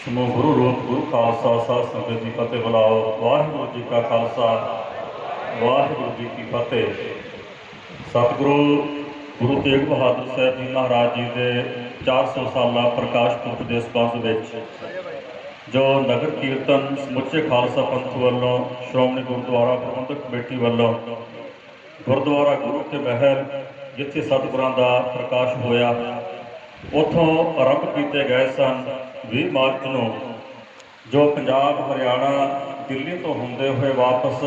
ਸਮੂਹ ਗੁਰੂ ਰੂਪ ਗੁਰੂ ਖਾਲਸਾ ਸਾਧ ਸੰਗਤ ਦੀ ਫਤਿਹ ਬੁਲਾਓ। ਵਾਹਿਗੁਰੂ ਜੀ ਕਾ ਖਾਲਸਾ, ਵਾਹਿਗੁਰੂ ਜੀ ਕੀ ਫਤਿਹ। ਸਤਿਗੁਰੂ ਗੁਰੂ ਤੇਗ ਬਹਾਦਰ ਸਾਹਿਬ ਜੀ ਮਹਾਰਾਜ ਜੀ ਦੇ 400 ਸਾਲਾ ਪ੍ਰਕਾਸ਼ ਪੁਰਬ ਦੇ ਸੰਬੰਧ ਵਿੱਚ ਜੋ ਨਗਰ ਕੀਰਤਨ ਸਮੁੱਚੇ ਖਾਲਸਾ ਪੰਥ ਵੱਲੋਂ ਸ਼੍ਰੋਮਣੀ ਗੁਰਦੁਆਰਾ ਪ੍ਰਬੰਧਕ ਕਮੇਟੀ ਵੱਲੋਂ ਗੁਰਦੁਆਰਾ ਗੁਰੂ ਕੇ ਮਹਿਲ ਜਿੱਥੇ ਸਤਿਗੁਰਾਂ ਦਾ ਪ੍ਰਕਾਸ਼ ਹੋਇਆ ਉੱਥੋਂ ਆਰੰਭ ਕੀਤੇ ਗਏ ਸਨ। 20 ਮਾਰਚ ਨੂੰ ਜੋ ਪੰਜਾਬ, ਹਰਿਆਣਾ, ਦਿੱਲੀ ਤੋਂ ਹੁੰਦੇ ਹੋਏ ਵਾਪਸ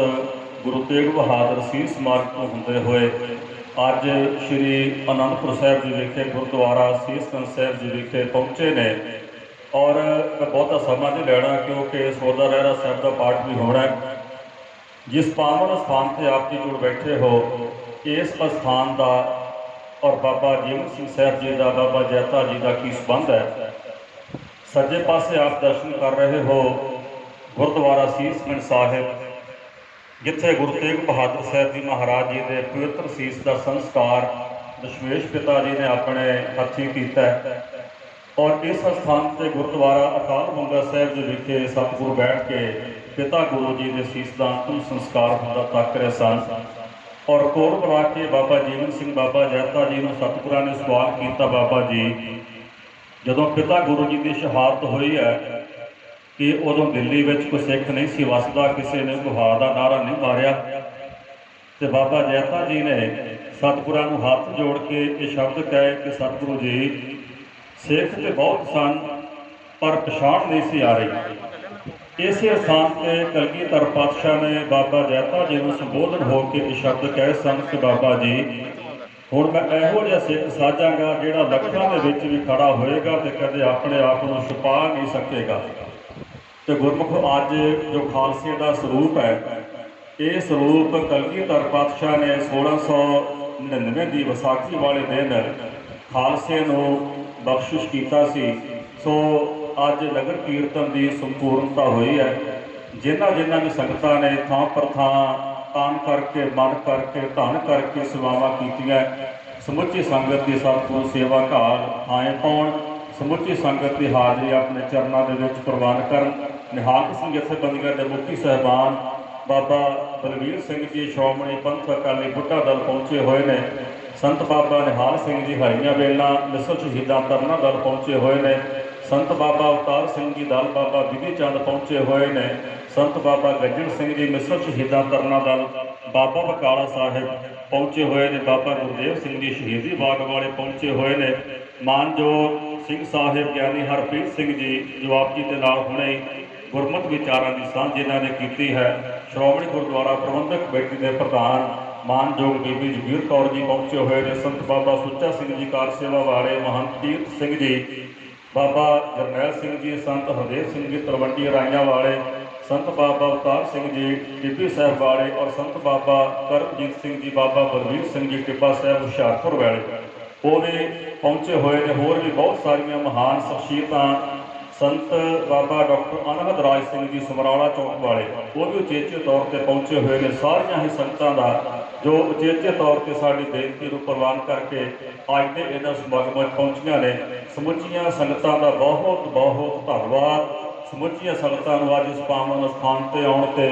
ਗੁਰੂ ਤੇਗ ਬਹਾਦਰ ਸੀਸ ਮਾਰਗ ਤੋਂ ਹੁੰਦੇ ਹੋਏ ਅੱਜ ਸ਼੍ਰੀ ਅਨੰਦਪੁਰ ਸਾਹਿਬ ਜੀ ਵਿਖੇ ਗੁਰਦੁਆਰਾ ਸੀਸ-ਗੰਜ ਸਾਹਿਬ ਜੀ ਵਿਖੇ ਪਹੁੰਚੇ ਨੇ। ਔਰ ਮੈਂ ਬਹੁਤਾ ਸਮਾਂ ਨਹੀਂ ਲੈਣਾ ਕਿਉਂਕਿ ਸੋਦਾ ਰਹਿਰਾ ਸਾਹਿਬ ਦਾ ਪਾਠ ਵੀ ਹੋਣਾ ਹੈ। ਜਿਸ ਪਾਵਨ ਸਥਾਨ ਤੇ ਆਪ ਜੀ ਜੁੜ ਬੈਠੇ ਹੋ, ਇਸ ਅਸਥਾਨ ਦਾ ਔਰ ਬਾਬਾ ਜੀਵਨ ਸਿੰਘ ਸਾਹਿਬ ਜੀ ਦਾ, ਬਾਬਾ ਜੈਤਾ ਜੀ ਦਾ ਕੀ ਸੰਬੰਧ ਹੈ। ਸੱਜੇ ਪਾਸੇ ਆਪ ਦਰਸ਼ਨ ਕਰ ਰਹੇ ਹੋ ਗੁਰਦੁਆਰਾ ਸੀਸ-ਗੰਜ ਸਾਹਿਬ, ਜਿੱਥੇ ਗੁਰੂ ਤੇਗ ਬਹਾਦਰ ਸਾਹਿਬ ਜੀ ਮਹਾਰਾਜ ਜੀ ਦੇ ਪਵਿੱਤਰ ਸੀਸ ਦਾ ਸੰਸਕਾਰ ਦਸ਼ਮੇਸ਼ ਪਿਤਾ ਜੀ ਨੇ ਆਪਣੇ ਹੱਥੀਂ ਕੀਤਾ ਹੈ। ਔਰ ਇਸ ਸਥਾਨ ਤੇ ਗੁਰਦੁਆਰਾ ਅਕਾਲ ਤਖਤ ਸਾਹਿਬ ਜੀ ਵਿਖੇ ਸਤਿਗੁਰੂ ਬੈਠ ਕੇ ਪਿਤਾ ਗੁਰੂ ਜੀ ਦੇ ਸੀਸ ਦਾ ਅੰਤਿਮ ਸੰਸਕਾਰ ਹੁੰਦਾ ਤੱਕ ਰਹੇ ਸਨ। ਔਰ ਕੋਲ ਬੁਲਾ ਕੇ ਬਾਬਾ ਜੀਵਨ ਸਿੰਘ, ਬਾਬਾ ਜੈਤਾ ਜੀ ਨੂੰ ਸਤਿਗੁਰਾਂ ਨੇ ਸਵਾਲ ਕੀਤਾ, ਬਾਬਾ ਜੀ ਜਦੋਂ ਪਿਤਾ ਗੁਰੂ ਜੀ ਦੀ ਸ਼ਹਾਦਤ ਹੋਈ ਹੈ ਕਿ ਉਦੋਂ ਦਿੱਲੀ ਵਿੱਚ ਕੋਈ ਸਿੱਖ ਨਹੀਂ ਸੀ ਵਸਦਾ, ਕਿਸੇ ਨੇ ਗੁਹਾਰ ਦਾ ਨਾਅਰਾ ਨਹੀਂ ਮਾਰਿਆ। ਤੇ ਬਾਬਾ ਜੈਤਾ ਜੀ ਨੇ ਸਤਿਗੁਰਾਂ ਨੂੰ ਹੱਥ ਜੋੜ ਕੇ ਇਹ ਸ਼ਬਦ ਕਹੇ ਕਿ ਸਤਿਗੁਰੂ ਜੀ ਸਿੱਖ ਤੇ ਬਹੁਤ ਸਨ ਪਰ ਪਛਾਣ ਨਹੀਂ ਸੀ ਆ ਰਹੀ। ਇਸੇ ਸਥਾਨ ਤੇ ਕਲਗੀਧਰ ਪਾਤਸ਼ਾਹ ਨੇ ਬਾਬਾ ਜੈਤਾ ਜੀ ਨੂੰ ਸੰਬੋਧਨ ਹੋ ਕੇ ਇਹ ਸ਼ਬਦ ਕਹੇ ਸਨ ਕਿ ਬਾਬਾ ਜੀ ਹੁਣ ਮੈਂ ਇਹੋ ਜਿਹਾ ਸਿੱਖ ਸਾਜਾਂਗਾ ਜਿਹੜਾ ਲੱਖਾਂ ਦੇ ਵਿੱਚ ਵੀ ਖੜਾ ਹੋਏਗਾ ਤੇ ਕਦੇ ਆਪਣੇ ਆਪ ਨੂੰ ਛੁਪਾ ਨਹੀਂ ਸਕੇਗਾ। ਤੇ ਗੁਰਮੁਖ ਅੱਜ ਜੋ ਖਾਲਸੇ ਦਾ ਸਰੂਪ ਹੈ, ਇਹ ਸਰੂਪ ਕਲਗੀਧਰ ਪਾਤਸ਼ਾਹ ਨੇ 1699 ਦੀ ਵਿਸਾਖੀ ਵਾਲੇ ਦਿਨ ਖਾਲਸੇ ਨੂੰ ਬਖਸ਼ਿਸ਼ ਕੀਤਾ ਸੀ। ਸੋ ਅੱਜ ਨਗਰ ਕੀਰਤਨ ਦੀ ਸੰਪੂਰਨਤਾ ਹੋਈ ਹੈ। ਜਿਨ੍ਹਾਂ ਜਿਨ੍ਹਾਂ ਵੀ ਸੰਗਤਾਂ ਨੇ ਥਾਂ ਪਰ ਥਾਂ ਤਾਨ ਕਰਕੇ ਮਨ ਕਰਕੇ ਧਨ ਕਰਕੇ ਸੇਵਾਵਾਂ ਕੀਤੀਆਂ। ਸਮੁੱਚੀ ਸੰਗਤ ਦੀ ਸਤਿਗੁਰੂ ਸੇਵਾ ਘਾਲ ਆਏ ਪਾਉਣ, ਸਮੁੱਚੀ ਸੰਗਤ ਦੀ ਹਾਜ਼ਰੀ ਆਪਣੇ ਚਰਨਾਂ ਦੇ ਵਿੱਚ ਪ੍ਰਵਾਨ ਕਰਨ। ਨਿਹਾਲ ਸਿੰਘ ਜਥੇਬੰਦੀਆਂ ਦੇ ਮੁਖੀ ਸਾਹਿਬਾਨ ਬਾਬਾ ਬਲਵੀਰ ਸਿੰਘ ਜੀ ਸ਼੍ਰੋਮਣੀ ਪੰਥ ਅਕਾਲੀ ਬੁੱਢਾ ਦਲ ਪਹੁੰਚੇ ਹੋਏ ਨੇ। ਸੰਤ ਬਾਬਾ ਨਿਹਾਲ ਸਿੰਘ ਜੀ ਹਰੀਆਂ ਵੇਲਾਂ ਮਿਸਲ ਸ਼ਹੀਦਾਂ ਤਰਨਾ ਦਲ ਪਹੁੰਚੇ ਹੋਏ ਨੇ। ਸੰਤ ਬਾਬਾ ਅਵਤਾਰ ਸਿੰਘ ਜੀ ਦਲ ਬਾਬਾ ਬਿਧੀ ਚੰਦ ਪਹੁੰਚੇ ਹੋਏ ਨੇ। ਸੰਤ ਬਾਬਾ ਗੱਜਣ ਸਿੰਘ ਜੀ ਮਿਸਲ ਸ਼ਹੀਦਾਂ ਤਰਨਾ ਦਲ ਬਾਬਾ ਬਕਾਲਾ ਸਾਹਿਬ ਪਹੁੰਚੇ ਹੋਏ ਨੇ। ਬਾਬਾ ਗੁਰਦੇਵ ਸਿੰਘ ਜੀ ਸ਼ਹੀਦੀ ਬਾਗ ਵਾਲੇ ਪਹੁੰਚੇ ਹੋਏ ਨੇ। ਮਾਨਯੋਗ ਸਿੰਘ ਸਾਹਿਬ ਗਿਆਨੀ ਹਰਪ੍ਰੀਤ ਸਿੰਘ ਜੀ ਜੋ ਆਪ ਜੀ ਦੇ ਨਾਲ ਹੁਣੇ ਗੁਰਮਤਿ ਵਿਚਾਰਾਂ ਦੀ ਸਾਂਝ ਜਿਨ੍ਹਾਂ ਨੇ ਕੀਤੀ ਹੈ। ਸ਼੍ਰੋਮਣੀ ਗੁਰਦੁਆਰਾ ਪ੍ਰਬੰਧਕ ਕਮੇਟੀ ਦੇ ਪ੍ਰਧਾਨ ਮਾਨਯੋਗ ਬੀਬੀ ਜਗੀਰ ਕੌਰ ਜੀ ਪਹੁੰਚੇ ਹੋਏ ਨੇ। ਸੰਤ ਬਾਬਾ ਸੁੱਚਾ ਸਿੰਘ ਜੀ ਕਾਰ ਸੇਵਾ ਵਾਲੇ, ਮਹੰਤ ਕੀਰਤ ਸਿੰਘ ਜੀ, ਬਾਬਾ ਜਰਨੈਲ ਸਿੰਘ ਜੀ, ਸੰਤ ਹਰਦੇਵ ਸਿੰਘ ਜੀ ਤਲਵੰਡੀ ਰਾਈਆਂ ਵਾਲੇ, ਸੰਤ ਬਾਬਾ ਅਵਤਾਰ ਸਿੰਘ ਜੀ ਟਿੱਬੀ ਸਾਹਿਬ ਵਾਲੇ ਔਰ ਸੰਤ ਬਾਬਾ ਕਰਮਜੀਤ ਸਿੰਘ ਜੀ, ਬਾਬਾ ਬਲਵੀਰ ਸਿੰਘ ਜੀ ਟਿੱਬਾ ਸਾਹਿਬ ਹੁਸ਼ਿਆਰਪੁਰ ਵਾਲੇ ਉਹ ਵੀ ਪਹੁੰਚੇ ਹੋਏ ਨੇ। ਹੋਰ ਵੀ ਬਹੁਤ ਸਾਰੀਆਂ ਮਹਾਨ ਸ਼ਖਸੀਅਤਾਂ, ਸੰਤ ਬਾਬਾ ਡਾਕਟਰ ਅਨਹਦ ਰਾਜ ਸਿੰਘ ਜੀ ਸਮਰਾਲਾ ਚੌਕ ਵਾਲੇ ਉਹ ਵੀ ਉਚੇਚੇ ਤੌਰ ਤੇ ਪਹੁੰਚੇ ਹੋਏ ਨੇ। ਸਾਰੀਆਂ ਹੀ ਸੰਗਤਾਂ ਦਾ ਜੋ ਉਚੇਚੇ ਤੌਰ ਤੇ ਸਾਡੀ ਬੇਨਤੀ ਨੂੰ ਪ੍ਰਵਾਨ ਕਰਕੇ ਅੱਜ ਦੇ ਇਹਨਾਂ ਸਮਾਗਮਾਂ 'ਚ ਪਹੁੰਚੀਆਂ ਨੇ। ਸਮੁੱਚੀਆਂ ਸੰਗਤਾਂ ਦਾ ਬਹੁਤ ਬਹੁਤ ਧੰਨਵਾਦ। ਸਮੁੱਚੀਆਂ ਸੰਗਤਾਂ ਨੂੰ ਅੱਜ ਇਸ ਪਾਵਨ ਸਥਾਨ ਤੇ ਆਉਣ ਤੇ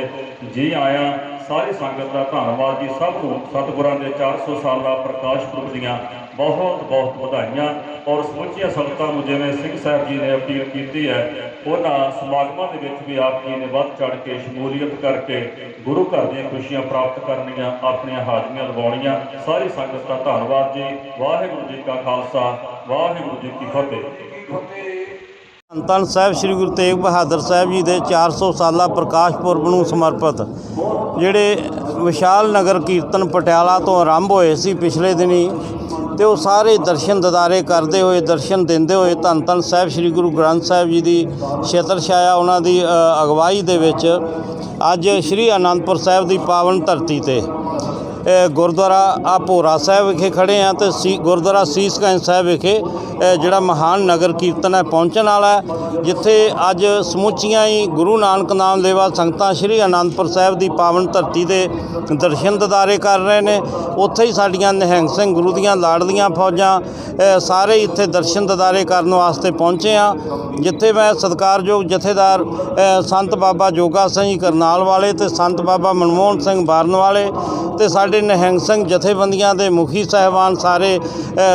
ਜੀ ਆਇਆਂ। ਸਾਰੀ ਸੰਗਤ ਦਾ ਧੰਨਵਾਦ ਜੀ। ਸਭ ਨੂੰ ਸਤਿਗੁਰਾਂ ਦੇ 400 ਸਾਲਾ ਪ੍ਰਕਾਸ਼ ਪੁਰਬ ਦੀਆਂ ਬਹੁਤ ਬਹੁਤ ਵਧਾਈਆਂ। ਔਰ ਸਮੁੱਚੀਆਂ ਸੰਗਤਾਂ ਨੂੰ ਜਿਵੇਂ ਸਿੰਘ ਸਾਹਿਬ ਜੀ ਨੇ ਅਪੀਲ ਕੀਤੀ ਹੈ, ਉਹਨਾਂ ਸਮਾਗਮਾਂ ਦੇ ਵਿੱਚ ਵੀ ਆਪ ਜੀ ਨੇ ਵੱਧ ਚੜ੍ਹ ਕੇ ਸ਼ਮੂਲੀਅਤ ਕਰਕੇ ਗੁਰੂ ਘਰ ਦੀਆਂ ਖੁਸ਼ੀਆਂ ਪ੍ਰਾਪਤ ਕਰਨੀਆਂ, ਆਪਣੀਆਂ ਹਾਜ਼ਰੀਆਂ ਲਗਾਉਣੀਆਂ। ਸਾਰੀ ਸੰਗਤ ਦਾ ਧੰਨਵਾਦ ਜੀ। ਵਾਹਿਗੁਰੂ ਜੀ ਕਾ ਖਾਲਸਾ, ਵਾਹਿਗੁਰੂ ਜੀ ਕੀ ਫਤਿਹ। ਧੰਨ ਸਾਹਿਬ ਸ੍ਰੀ ਗੁਰੂ ਤੇਗ ਬਹਾਦਰ ਸਾਹਿਬ ਜੀ ਦੇ 400 ਸਾਲਾ ਪ੍ਰਕਾਸ਼ ਪੁਰਬ ਨੂੰ ਸਮਰਪਿਤ ਜਿਹੜੇ ਵਿਸ਼ਾਲ ਨਗਰ ਕੀਰਤਨ ਪਟਿਆਲਾ ਤੋਂ ਆਰੰਭ ਹੋਏ ਸੀ ਪਿਛਲੇ ਦਿਨੀ, ਤੇ ਉਹ ਸਾਰੇ ਦਰਸ਼ਨ ਦਿਦਾਰੇ ਕਰਦੇ ਹੋਏ, ਦਰਸ਼ਨ ਦਿੰਦੇ ਹੋਏ ਧੰਨ ਧੰਨ ਸਾਹਿਬ ਸ੍ਰੀ ਗੁਰੂ ਗ੍ਰੰਥ ਸਾਹਿਬ ਜੀ ਦੀ ਛਤਰ ਛਾਇਆ ਉਹਨਾਂ ਦੀ ਅਗਵਾਈ ਦੇ ਵਿੱਚ ਅੱਜ ਸ੍ਰੀ ਅਨੰਦਪੁਰ ਸਾਹਿਬ ਦੀ ਪਾਵਨ ਧਰਤੀ ਤੇ ਗੁਰਦੁਆਰਾ ਭੋਰਾ ਸਾਹਿਬ ਵਿਖੇ ਖੜ੍ਹੇ ਹਾਂ ਅਤੇ ਗੁਰਦੁਆਰਾ ਸੀਸਗੰਜ ਸਾਹਿਬ ਵਿਖੇ ਜਿਹੜਾ ਮਹਾਨ ਨਗਰ ਕੀਰਤਨ ਹੈ ਪਹੁੰਚਣ ਵਾਲਾ ਹੈ, ਜਿੱਥੇ ਅੱਜ ਸਮੁੱਚੀਆਂ ਹੀ ਗੁਰੂ ਨਾਨਕ ਨਾਮ ਲੇਵਾ ਸੰਗਤਾਂ ਸ੍ਰੀ ਅਨੰਦਪੁਰ ਸਾਹਿਬ ਦੀ ਪਾਵਨ ਧਰਤੀ ਦੇ ਦਰਸ਼ਨ ਦਿਦਾਰੇ ਕਰ ਰਹੇ ਨੇ। ਉੱਥੇ ਹੀ ਸਾਡੀਆਂ ਨਿਹੰਗ ਸਿੰਘ ਗੁਰੂ ਦੀਆਂ ਲਾਡਲੀਆਂ ਫੌਜਾਂ ਸਾਰੇ ਇੱਥੇ ਦਰਸ਼ਨ ਦਿਦਾਰੇ ਕਰਨ ਵਾਸਤੇ ਪਹੁੰਚੇ ਹਾਂ, ਜਿੱਥੇ ਮੈਂ ਸਤਿਕਾਰਯੋਗ ਜਥੇਦਾਰ ਸੰਤ ਬਾਬਾ ਜੋਗਾ ਸਿੰਘ ਜੀ ਕਰਨਾਲ ਵਾਲੇ ਅਤੇ ਸੰਤ ਬਾਬਾ ਮਨਮੋਹਨ ਸਿੰਘ ਬਾਰਨ ਵਾਲੇ ਅਤੇ ਸਾਡੇ ਨਿਹੰਗ ਸਿੰਘ ਜਥੇਬੰਦੀਆਂ ਦੇ ਮੁਖੀ ਸਾਹਿਬਾਨ ਸਾਰੇ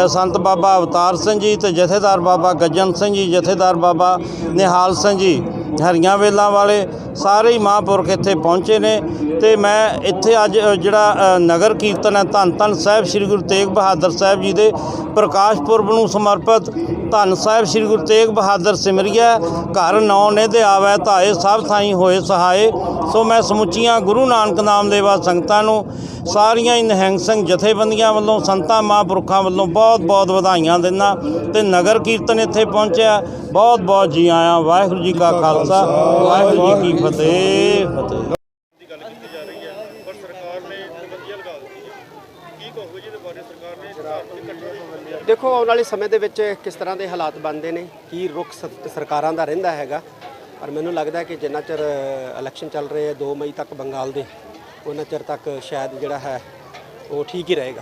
ਸੰਤ ਬਾਬਾ ਅਵਤਾਰ ਸਿੰਘ ਜੀ ਅਤੇ ਜਥੇਦਾਰ ਬਾਬਾ ਗੱਜਣ ਸਿੰਘ ਜੀ, ਜਥੇਦਾਰ ਬਾਬਾ ਨਿਹਾਲ ਸਿੰਘ ਜੀ ਹਰੀਆਂ ਵੇਲਾਂ ਵਾਲੇ ਸਾਰੇ ਹੀ ਮਹਾਂਪੁਰਖ ਇੱਥੇ ਪਹੁੰਚੇ ਨੇ। ਅਤੇ ਮੈਂ ਇੱਥੇ ਅੱਜ ਜਿਹੜਾ ਨਗਰ ਕੀਰਤਨ ਹੈ ਧੰਨ ਧੰਨ ਸਾਹਿਬ ਸ੍ਰੀ ਗੁਰੂ ਤੇਗ ਬਹਾਦਰ ਸਾਹਿਬ ਜੀ ਦੇ ਪ੍ਰਕਾਸ਼ ਪੁਰਬ ਨੂੰ ਸਮਰਪਿਤ ਧੰਨ ਸਾਹਿਬ ਸ੍ਰੀ ਗੁਰੂ ਤੇਗ ਬਹਾਦਰ ਸਿਮਰਿਐ ਘਰ ਨੌ ਨਿਧ ਆਵੈ ਧਾਏ ਸਭ ਥਾਈਂ ਹੋਏ ਸਹਾਏ। ਸੋ ਮੈਂ ਸਮੁੱਚੀਆਂ ਗੁਰੂ ਨਾਨਕ ਨਾਮ ਲੇਵਾ ਸੰਗਤਾਂ ਨੂੰ ਸਾਰੀਆਂ ਹੀ ਨਿਹੰਗ ਸਿੰਘ ਜਥੇਬੰਦੀਆਂ ਵੱਲੋਂ ਸੰਤਾਂ ਮਹਾਂਪੁਰਖਾਂ ਵੱਲੋਂ ਬਹੁਤ ਬਹੁਤ ਵਧਾਈਆਂ ਦਿੰਦਾ ਅਤੇ ਨਗਰ ਕੀਰਤਨ ਇੱਥੇ ਪਹੁੰਚਿਆ। ਬਹੁਤ ਬਹੁਤ ਜੀ ਆਇਆਂ। ਵਾਹਿਗੁਰੂ ਜੀ ਕਾ ਖਾਲਸਾ, ਵਾਹਿਗੁਰੂ ਜੀ ਕੀ ਫਤਿਹ। ਫਤਿਹ। ਦੇਖੋ ਆਉਣ ਵਾਲੇ ਸਮੇਂ ਦੇ ਵਿੱਚ ਕਿਸ ਤਰ੍ਹਾਂ ਦੇ ਹਾਲਾਤ ਬਣਦੇ ਨੇ, ਕੀ ਰੁਖ ਸਰਕਾਰਾਂ ਦਾ ਰਹਿੰਦਾ ਹੈਗਾ, ਪਰ ਮੈਨੂੰ ਲੱਗਦਾ ਕਿ ਜਿੰਨਾ ਚਿਰ ਇਲੈਕਸ਼ਨ ਚੱਲ ਰਹੇ 2 ਮਈ ਤੱਕ ਬੰਗਾਲ ਦੇ, ਉਹਨਾਂ ਚਿਰ ਤੱਕ ਸ਼ਾਇਦ ਜਿਹੜਾ ਹੈ ਉਹ ਠੀਕ ਹੀ ਰਹੇਗਾ।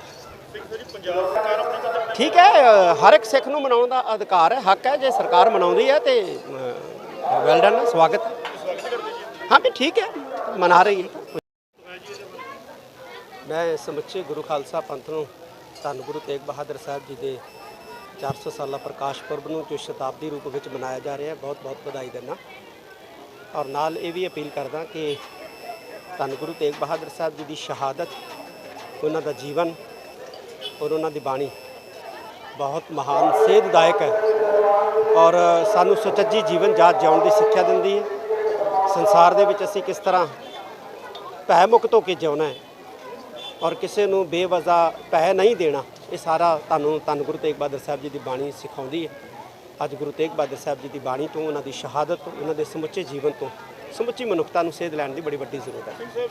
ਠੀਕ ਹੈ, ਹਰ ਇੱਕ ਸਿੱਖ ਨੂੰ ਮਨਾਉਣ ਦਾ ਅਧਿਕਾਰ ਹੈ, ਹੱਕ ਹੈ। ਜੇ ਸਰਕਾਰ ਮਨਾਉਂਦੀ ਹੈ ਤੇ ਵੈਲ ਡਨ, ਸਵਾਗਤ। ਹਾਂ ਵੀ ਠੀਕ ਹੈ, ਮਨਾ ਰਹੀ ਹੈ। ਮੈਂ ਸਮੁੱਚੇ ਗੁਰੂ ਖਾਲਸਾ ਪੰਥ ਨੂੰ ਧੰਨ ਗੁਰੂ ਤੇਗ ਬਹਾਦਰ ਸਾਹਿਬ ਜੀ ਦੇ 400 ਸਾਲਾ ਪ੍ਰਕਾਸ਼ ਪੁਰਬ ਨੂੰ ਜੋ ਸ਼ਤਾਬਦੀ ਰੂਪ ਵਿੱਚ ਮਨਾਇਆ ਜਾ ਰਿਹਾ, ਬਹੁਤ ਬਹੁਤ ਵਧਾਈ ਦਿੰਦਾ। ਔਰ ਨਾਲ ਇਹ ਵੀ ਅਪੀਲ ਕਰਦਾ ਕਿ ਧੰਨ ਗੁਰੂ ਤੇਗ ਬਹਾਦਰ ਸਾਹਿਬ ਜੀ ਦੀ ਸ਼ਹਾਦਤ, ਉਹਨਾਂ ਦਾ ਜੀਵਨ ਔਰ ਉਹਨਾਂ ਦੀ ਬਾਣੀ ਬਹੁਤ ਮਹਾਨ ਸੇਧਦਾਇਕ ਹੈ ਔਰ ਸਾਨੂੰ ਸੁਚੱਜੀ ਜੀਵਨ ਜਾਚ ਜਿਉਣ ਦੀ ਸਿੱਖਿਆ ਦਿੰਦੀ ਹੈ। ਸੰਸਾਰ ਦੇ ਵਿੱਚ ਅਸੀਂ ਕਿਸ ਤਰ੍ਹਾਂ ਭੈ ਮੁਕਤ ਹੋ ਕੇ ਜਿਉਣਾ ਹੈ ਔਰ ਕਿਸੇ ਨੂੰ ਬੇਵਜ੍ਹਾ ਪੈਸੇ ਨਹੀਂ ਦੇਣਾ, ਇਹ ਸਾਰਾ ਤੁਹਾਨੂੰ ਧੰਨ ਗੁਰੂ ਤੇਗ ਬਹਾਦਰ ਸਾਹਿਬ ਜੀ ਦੀ ਬਾਣੀ ਸਿਖਾਉਂਦੀ ਹੈ। ਅੱਜ ਗੁਰੂ ਤੇਗ ਬਹਾਦਰ ਸਾਹਿਬ ਜੀ ਦੀ ਬਾਣੀ ਤੋਂ, ਉਹਨਾਂ ਦੀ ਸ਼ਹਾਦਤ ਤੋਂ, ਉਹਨਾਂ ਦੇ ਸਮੁੱਚੇ ਜੀਵਨ ਤੋਂ ਸਮੁੱਚੀ ਮਨੁੱਖਤਾ ਨੂੰ ਸੇਧ ਲੈਣ ਦੀ ਬੜੀ ਵੱਡੀ ਜ਼ਰੂਰਤ ਹੈ।